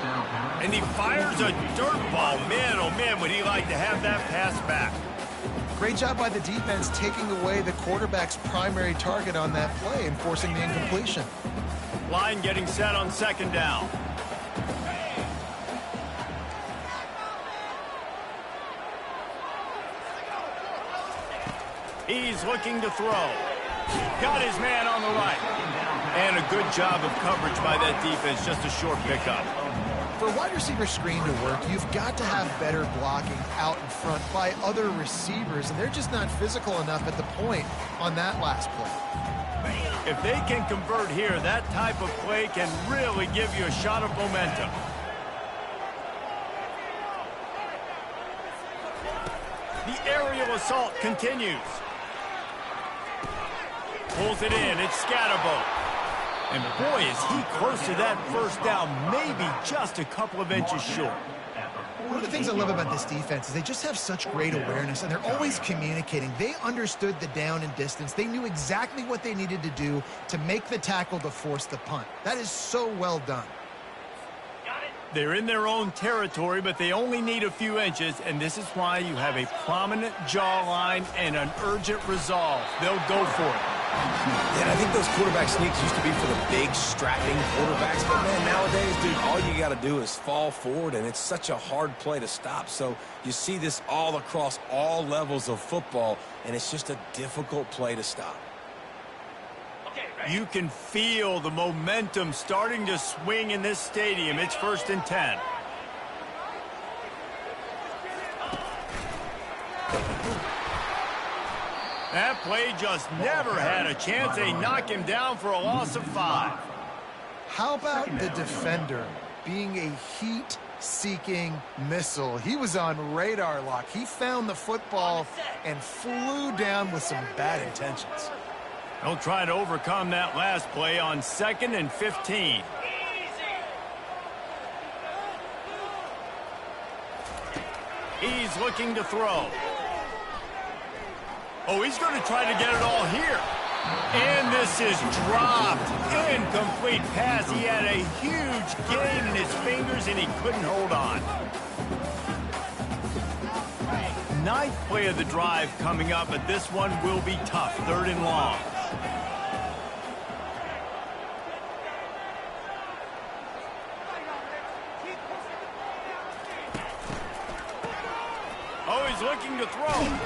And he fires a dirt ball. Man, oh man, would he like to have that pass back. Great job by the defense taking away the quarterback's primary target on that play and forcing the incompletion. Line getting set on 2nd down. He's looking to throw. Got his man on the right. And a good job of coverage by that defense, just a short pickup. For a wide receiver screen to work, you've got to have better blocking out in front by other receivers, and they're just not physical enough at the point on that last play. If they can convert here, that type of play can really give you a shot of momentum. The aerial assault continues. Pulls it in. It's Scatterbo. And boy, is he close to that first down, maybe just a couple of inches short. One of the things I love about this defense is they just have such great awareness, and they're always communicating. They understood the down and distance. They knew exactly what they needed to do to make the tackle to force the punt. That is so well done. They're in their own territory, but they only need a few inches, and this is why you have a prominent jawline and an urgent resolve. They'll go for it. And I think those quarterback sneaks used to be for the big, strapping quarterbacks. But, man, nowadays, dude, all you got to do is fall forward, and it's such a hard play to stop. So you see this all across all levels of football, and it's just a difficult play to stop. You can feel the momentum starting to swing in this stadium. It's 1st and 10. That play just never had a chance. They knock him down for a loss of 5. How about the defender being a heat-seeking missile. He was on radar lock. He found the football and flew down with some bad intentions. They'll try to overcome that last play on 2nd and 15. He's looking to throw. Oh, he's going to try to get it all here. And this is dropped. Incomplete pass. He had a huge gain in his fingers, and he couldn't hold on. 9th play of the drive coming up, but this one will be tough. 3rd and long. Oh, he's looking to throw.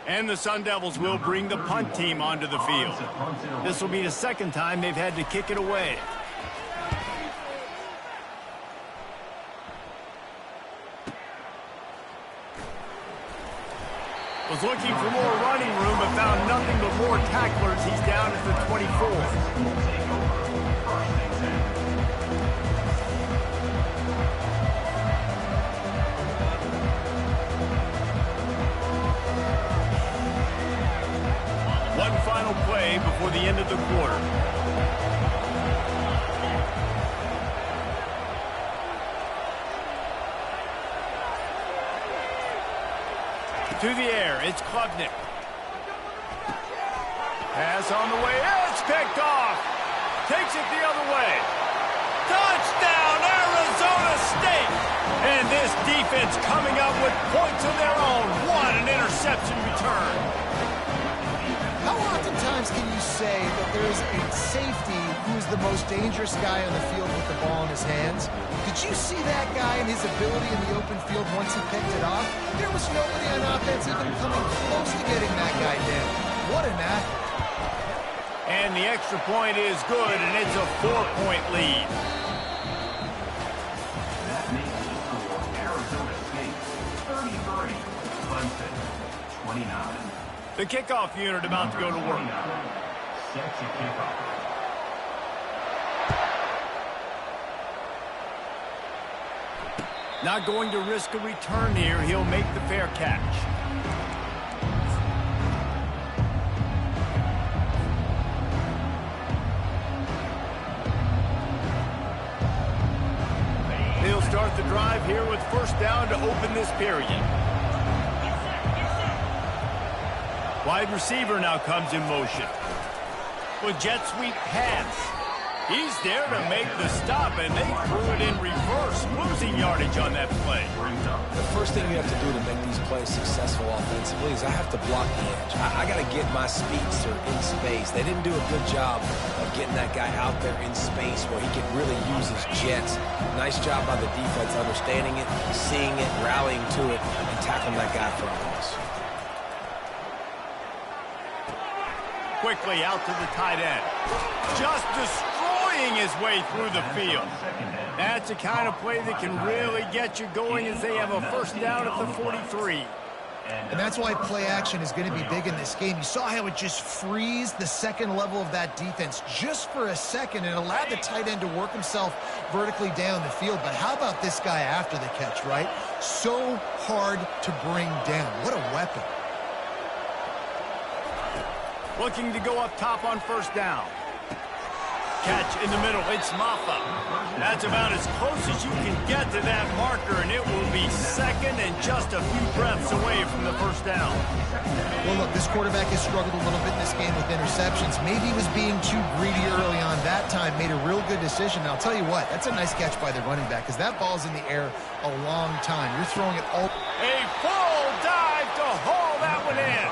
And the Sun Devils will bring the punt team onto the field. This will be the 2nd time they've had to kick it away. Was looking for more running room, but found nothing but more tacklers. He's down at the 24. One final play before the end of the quarter. To the air, it's Klubnik. Pass on the way, it's picked off. Takes it the other way. Touchdown, Arizona State! And this defense coming up with points of their own. What an interception return. How oftentimes can you say that there's a safety who's the most dangerous guy on the field with the ball in his hands? Did you see that guy and his ability in the open field once he picked it off? There was nobody on offense even coming close to getting that guy down. What an athlete. And the extra point is good, and it's a 4-point lead. That makes the score Arizona State 33, Clemson 29. The kickoff unit about to go to work. Sets a kickoff. Not going to risk a return here. He'll make the fair catch. He'll start the drive here with 1st down to open this period. Wide receiver now comes in motion. With jet sweep pass. He's there to make the stop, and they threw it in reverse, losing yardage on that play. The first thing you have to do to make these plays successful offensively is I have to block the edge. I got to get my speedster in space. They didn't do a good job of getting that guy out there in space where he could really use his jets. Nice job by the defense understanding it, seeing it, rallying to it, and tackling that guy for a loss. Quickly out to the tight end. Just destroying his way through the field. That's the kind of play that can really get you going as they have a 1st down at the 43. And that's why play action is going to be big in this game. You saw how it just freezed the 2nd level of that defense just for a second and allowed the tight end to work himself vertically down the field. But how about this guy after the catch, right? So hard to bring down. What a weapon. Looking to go up top on 1st down. Catch in the middle. It's Maffa. That's about as close as you can get to that marker, and it will be 2nd and just a few breaths away from the 1st down. Well, look, this quarterback has struggled a little bit in this game with interceptions. Maybe he was being too greedy early on. That time made a real good decision. And I'll tell you what, that's a nice catch by the running back because that ball's in the air a long time. You're throwing it all. A full dive to haul that one in.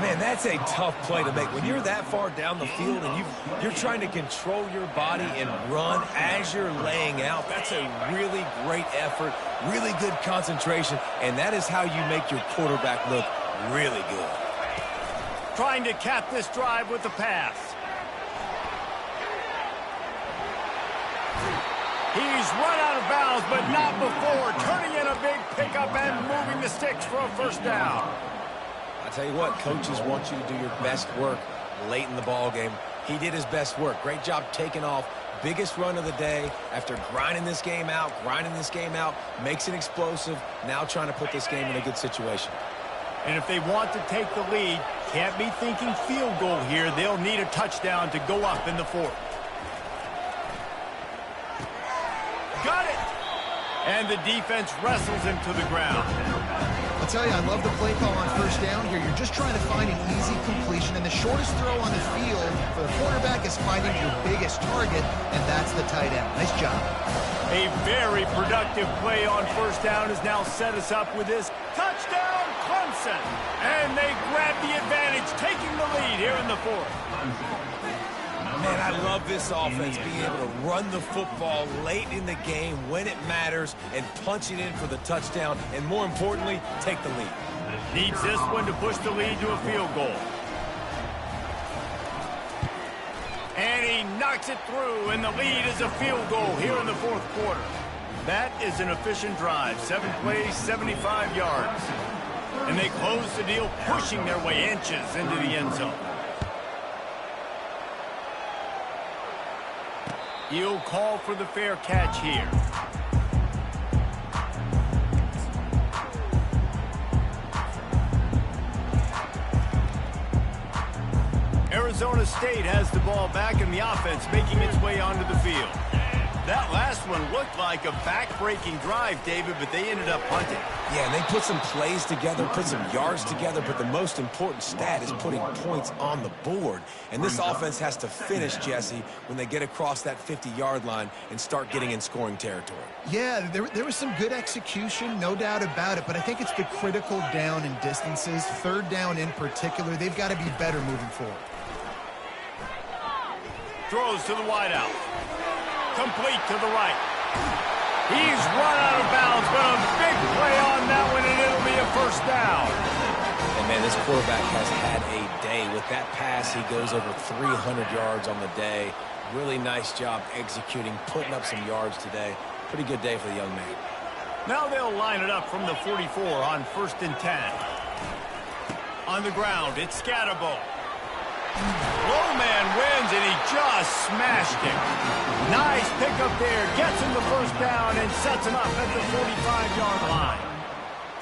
Man, that's a tough play to make. When you're that far down the field and you're trying to control your body and run as you're laying out, that's a really great effort, really good concentration, and that is how you make your quarterback look really good. Trying to cap this drive with the pass. He's run out of bounds, but not before turning in a big pickup and moving the sticks for a first down. I tell you what, coaches want you to do your best work late in the ball game. He did his best work. Great job taking off. Biggest run of the day after grinding this game out, makes it explosive, now trying to put this game in a good situation. And if they want to take the lead, can't be thinking field goal here. They'll need a touchdown to go up in the fourth. Got it! And the defense wrestles him to the ground. I'll tell you, I love the play call on first down here. You're just trying to find an easy completion, and the shortest throw on the field for the quarterback is finding your biggest target, and that's the tight end. Nice job. A very productive play on first down has now set us up with this touchdown, Clemson. And they grab the advantage, taking the lead here in the fourth. Man, I love this offense, being able to run the football late in the game when it matters and punch it in for the touchdown, and more importantly, take the lead. Needs this one to push the lead to a field goal. And he knocks it through, and the lead is a field goal here in the fourth quarter. That is an efficient drive. 7 plays, 75 yards. And they close the deal, pushing their way inches into the end zone. He'll call for the fair catch here. Arizona State has the ball back in the offense, making its way onto the field. That last one looked like a back-breaking drive, David, but they ended up punting. Yeah, and they put some plays together, put some yards together, but the most important stat is putting points on the board. And this offense has to finish, Jesse, when they get across that 50-yard line and start getting in scoring territory. Yeah, there was some good execution, no doubt about it, but I think it's the critical down and distances, third down in particular. They've got to be better moving forward. Throws to the wideout. Complete to the right. He's run out of bounds, but a big play on that one, and it'll be a first down. And, man, this quarterback has had a day. With that pass, he goes over 300 yards on the day. Really nice job executing, putting up some yards today. Pretty good day for the young man. Now they'll line it up from the 44 on 1st and 10. On the ground, it's Scatterbo. Low man wins, and he just smashed him. Nice pickup there. Gets him the first down and sets him up at the 45-yard line.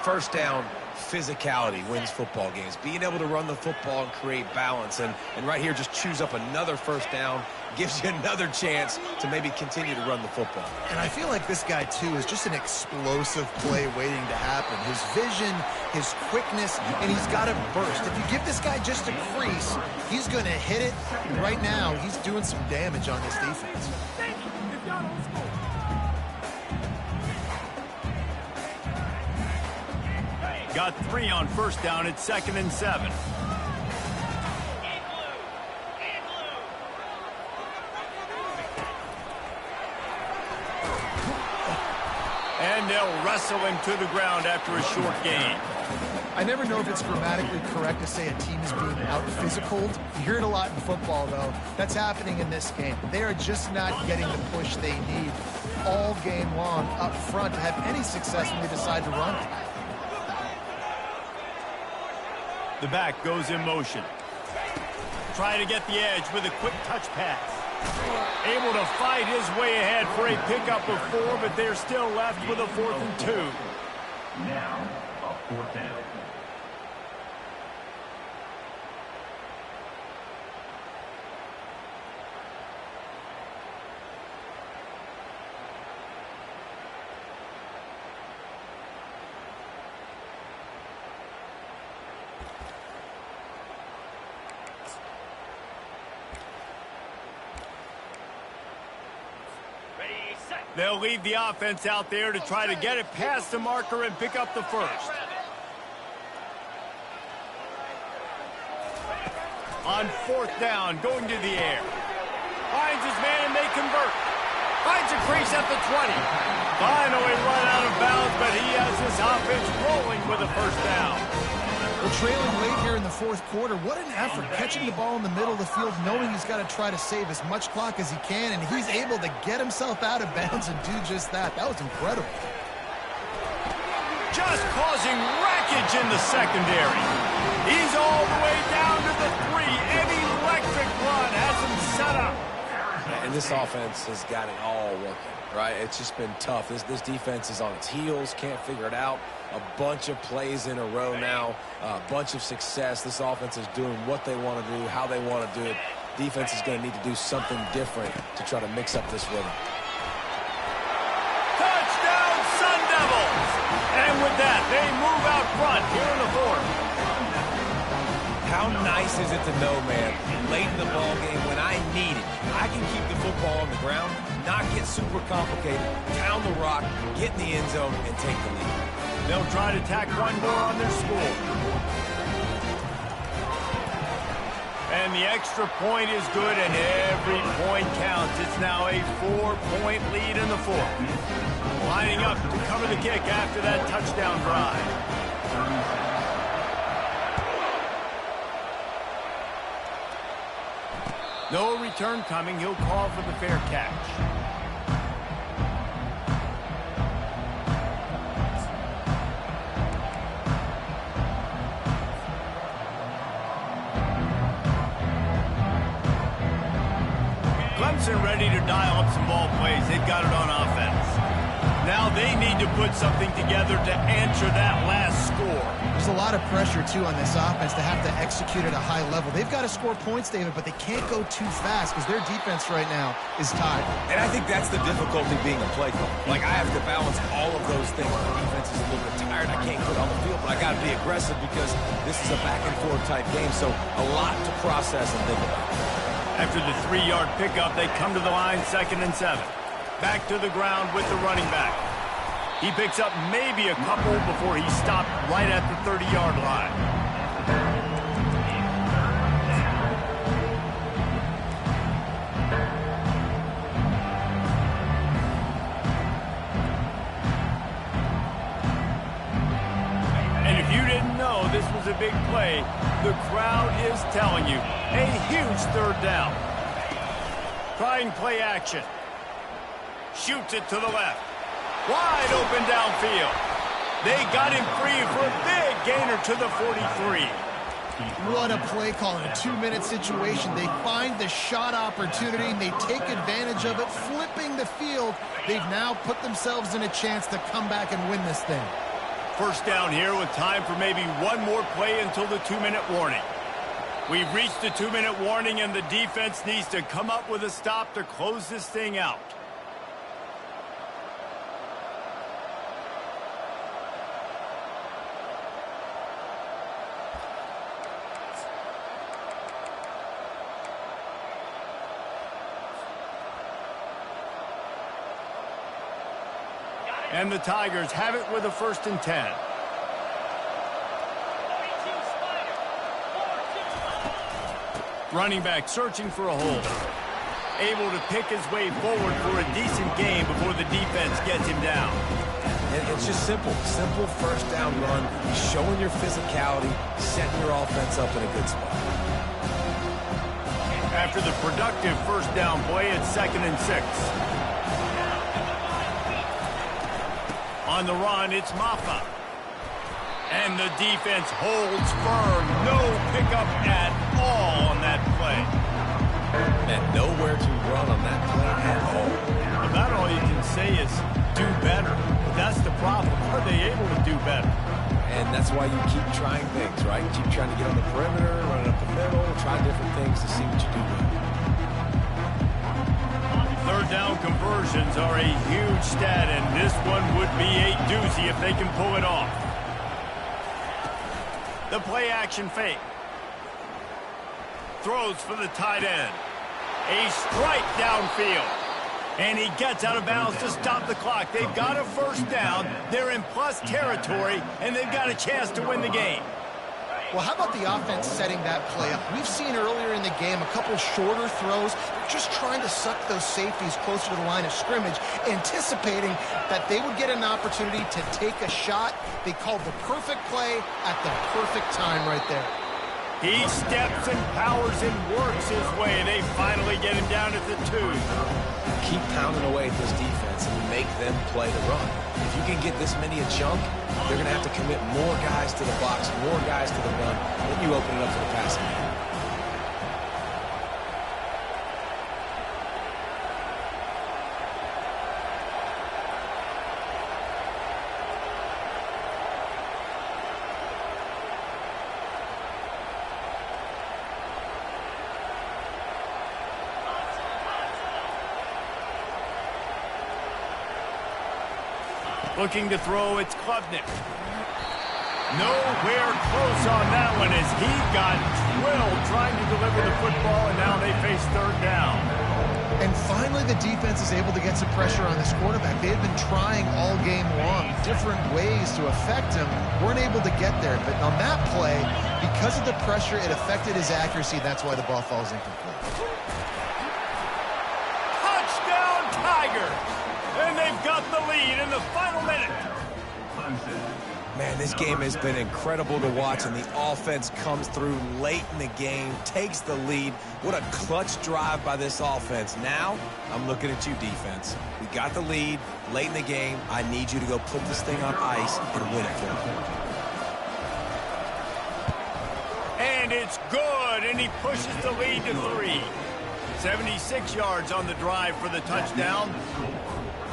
First down, physicality wins football games. Being able to run the football and create balance. And right here, just choose up another first down. Gives you another chance to maybe continue to run the football. And I feel like this guy, too, is just an explosive play waiting to happen. His vision, his quickness, and he's got a burst. If you give this guy just a crease, he's going to hit it. And right now, he's doing some damage on this defense. Got 3 on first down. It's 2nd and 7. And they'll wrestle him to the ground after a short gain. I never know if it's grammatically correct to say a team is being out-physicaled. You hear it a lot in football, though. That's happening in this game. They are just not getting the push they need all game long up front to have any success when they decide to run it. The back goes in motion. Try to get the edge with a quick touch pass. Able to fight his way ahead for a pickup of 4, but they're still left with a 4th and 2. Now, a 4th down. They'll leave the offense out there to try to get it past the marker and pick up the first. On 4th down, going to the air. Finds his man and they convert. Finds a crease at the 20. Finally run out of bounds, but he has his offense rolling with a first down. Well, trailing late here in the fourth quarter, what an effort. Catching the ball in the middle of the field, knowing he's got to try to save as much clock as he can, and he's able to get himself out of bounds and do just that. That was incredible. Just causing wreckage in the secondary. He's all the way down to the 3. An electric run has him set up. And this offense has got it all working, right? It's just been tough. This defense is on its heels, can't figure it out. A bunch of plays in a row now, a bunch of success. This offense is doing what they want to do, how they want to do it. Defense is going to need to do something different to try to mix up this rhythm. Touchdown, Sun Devils! And with that, they move out front here in the fourth. How nice is it to know, man, late in the ball game when I need it, I can keep the football on the ground, not get super complicated, pound the rock, get in the end zone, and take the lead. They'll try to tack one more on their score. And the extra point is good, and every point counts. It's now a 4-point lead in the fourth. Lining up to cover the kick after that touchdown drive. No return coming. He'll call for the fair catch. Clemson ready to dial up some ball plays. They've got it on offense. Now they need to put something together to answer that last score. There's a lot of pressure, too, on this offense to have to execute at a high level. They've got to score points, David, but they can't go too fast because their defense right now is tied. And I think that's the difficulty being a play caller. Like, I have to balance all of those things. My defense is a little bit tired. I can't put on the field, but I got to be aggressive because this is a back-and-forth type game, so a lot to process and think about. After the 3-yard pickup, they come to the line, 2nd and 7. Back to the ground with the running back. He picks up maybe a couple before he stopped right at the 30-yard line. And if you didn't know this was a big play, the crowd is telling you. A huge 3rd down. Trying play action. Shoots it to the left. Wide open downfield. They got him free for a big gainer to the 43. What a play call in a 2-minute situation. They find the shot opportunity, and they take advantage of it, flipping the field. They've now put themselves in a chance to come back and win this thing. First down here with time for maybe one more play until the 2-minute warning. We've reached the 2-minute warning, and the defense needs to come up with a stop to close this thing out. And the Tigers have it with a 1st and 10. Running back searching for a hole. Able to pick his way forward for a decent game before the defense gets him down. And it's just simple. Simple 1st down run. Showing your physicality, setting your offense up in a good spot. After the productive 1st down play, it's 2nd and 6. On the run, it's Maffa. And the defense holds firm. No pickup at all on that play. And nowhere to run on that play at all. About all you can say is do better. But that's the problem. Are they able to do better? And that's why you keep trying things, right? Keep trying to get on the perimeter, run it up the middle, try different things to see what you do well. 3rd down conversions are a huge stat, and this one would be a doozy if they can pull it off. The play action fake. Throws for the tight end. A strike downfield. And he gets out of bounds to stop the clock. They've got a 1st down. They're in plus territory, and they've got a chance to win the game. Well, how about the offense setting that play up? We've seen earlier in the game a couple shorter throws. They're just trying to suck those safeties closer to the line of scrimmage, anticipating that they would get an opportunity to take a shot. They called the perfect play at the perfect time right there. He steps and powers and works his way. They finally get him down at the 2. Keep pounding away at this defense and make them play the run. If you can get this many a chunk, they're going to have to commit more guys to the box, more guys to the run. Then you open it up for the passing game. Looking to throw, it's Klubnik. Nowhere close on that one as he got drilled trying to deliver the football, and now they face 3rd down. And finally, the defense is able to get some pressure on this quarterback. They had been trying all game long, different ways to affect him. Weren't able to get there. But on that play, because of the pressure, it affected his accuracy. That's why the ball falls incomplete. Touchdown, Tigers! And they've got the lead in the final minute. Man, this game has been incredible to watch, and the offense comes through late in the game, takes the lead. What a clutch drive by this offense. Now, I'm looking at you, defense. We got the lead late in the game. I need you to go put this thing on ice and win it for me. And it's good, and he pushes the lead to 3. 76 yards on the drive for the touchdown.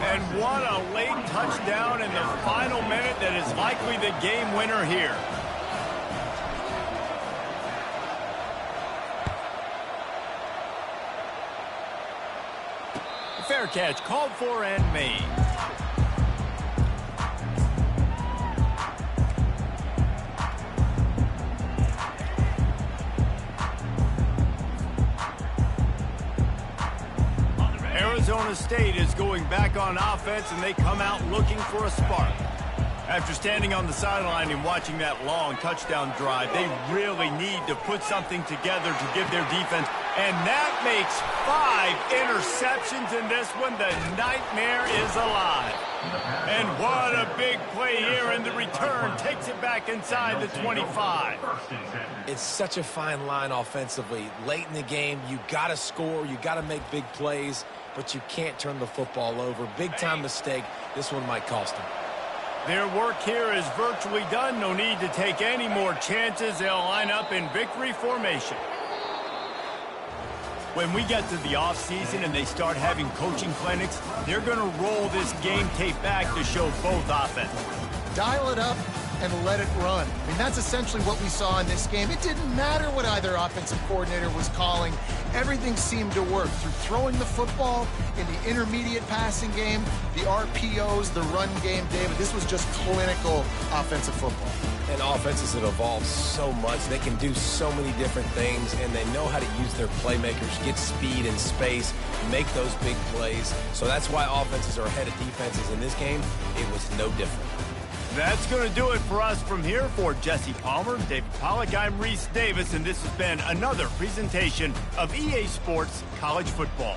And what a late touchdown in the final minute that is likely the game winner here. Fair catch called for and made. Arizona State is going back on offense, and they come out looking for a spark. After standing on the sideline and watching that long touchdown drive, they really need to put something together to give their defense, and that makes 5 interceptions in this one. The nightmare is alive. And what a big play here, and the return takes it back inside the 25. It's such a fine line offensively. Late in the game, you got to score, you got to make big plays, but you can't turn the football over. Big-time mistake. This one might cost them. Their work here is virtually done. No need to take any more chances. They'll line up in victory formation. When we get to the offseason and they start having coaching clinics, they're going to roll this game tape back to show both offenses. Dial it up and let it run. I mean, that's essentially what we saw in this game. It didn't matter what either offensive coordinator was calling. Everything seemed to work through throwing the football in the intermediate passing game, the RPOs, the run game. David, this was just clinical offensive football. And offenses have evolved so much. They can do so many different things, and they know how to use their playmakers, get speed and space, make those big plays. So that's why offenses are ahead of defenses in this game. It was no different. That's going to do it for us from here. For Jesse Palmer, David Pollack, I'm Reese Davis, and this has been another presentation of EA Sports College Football.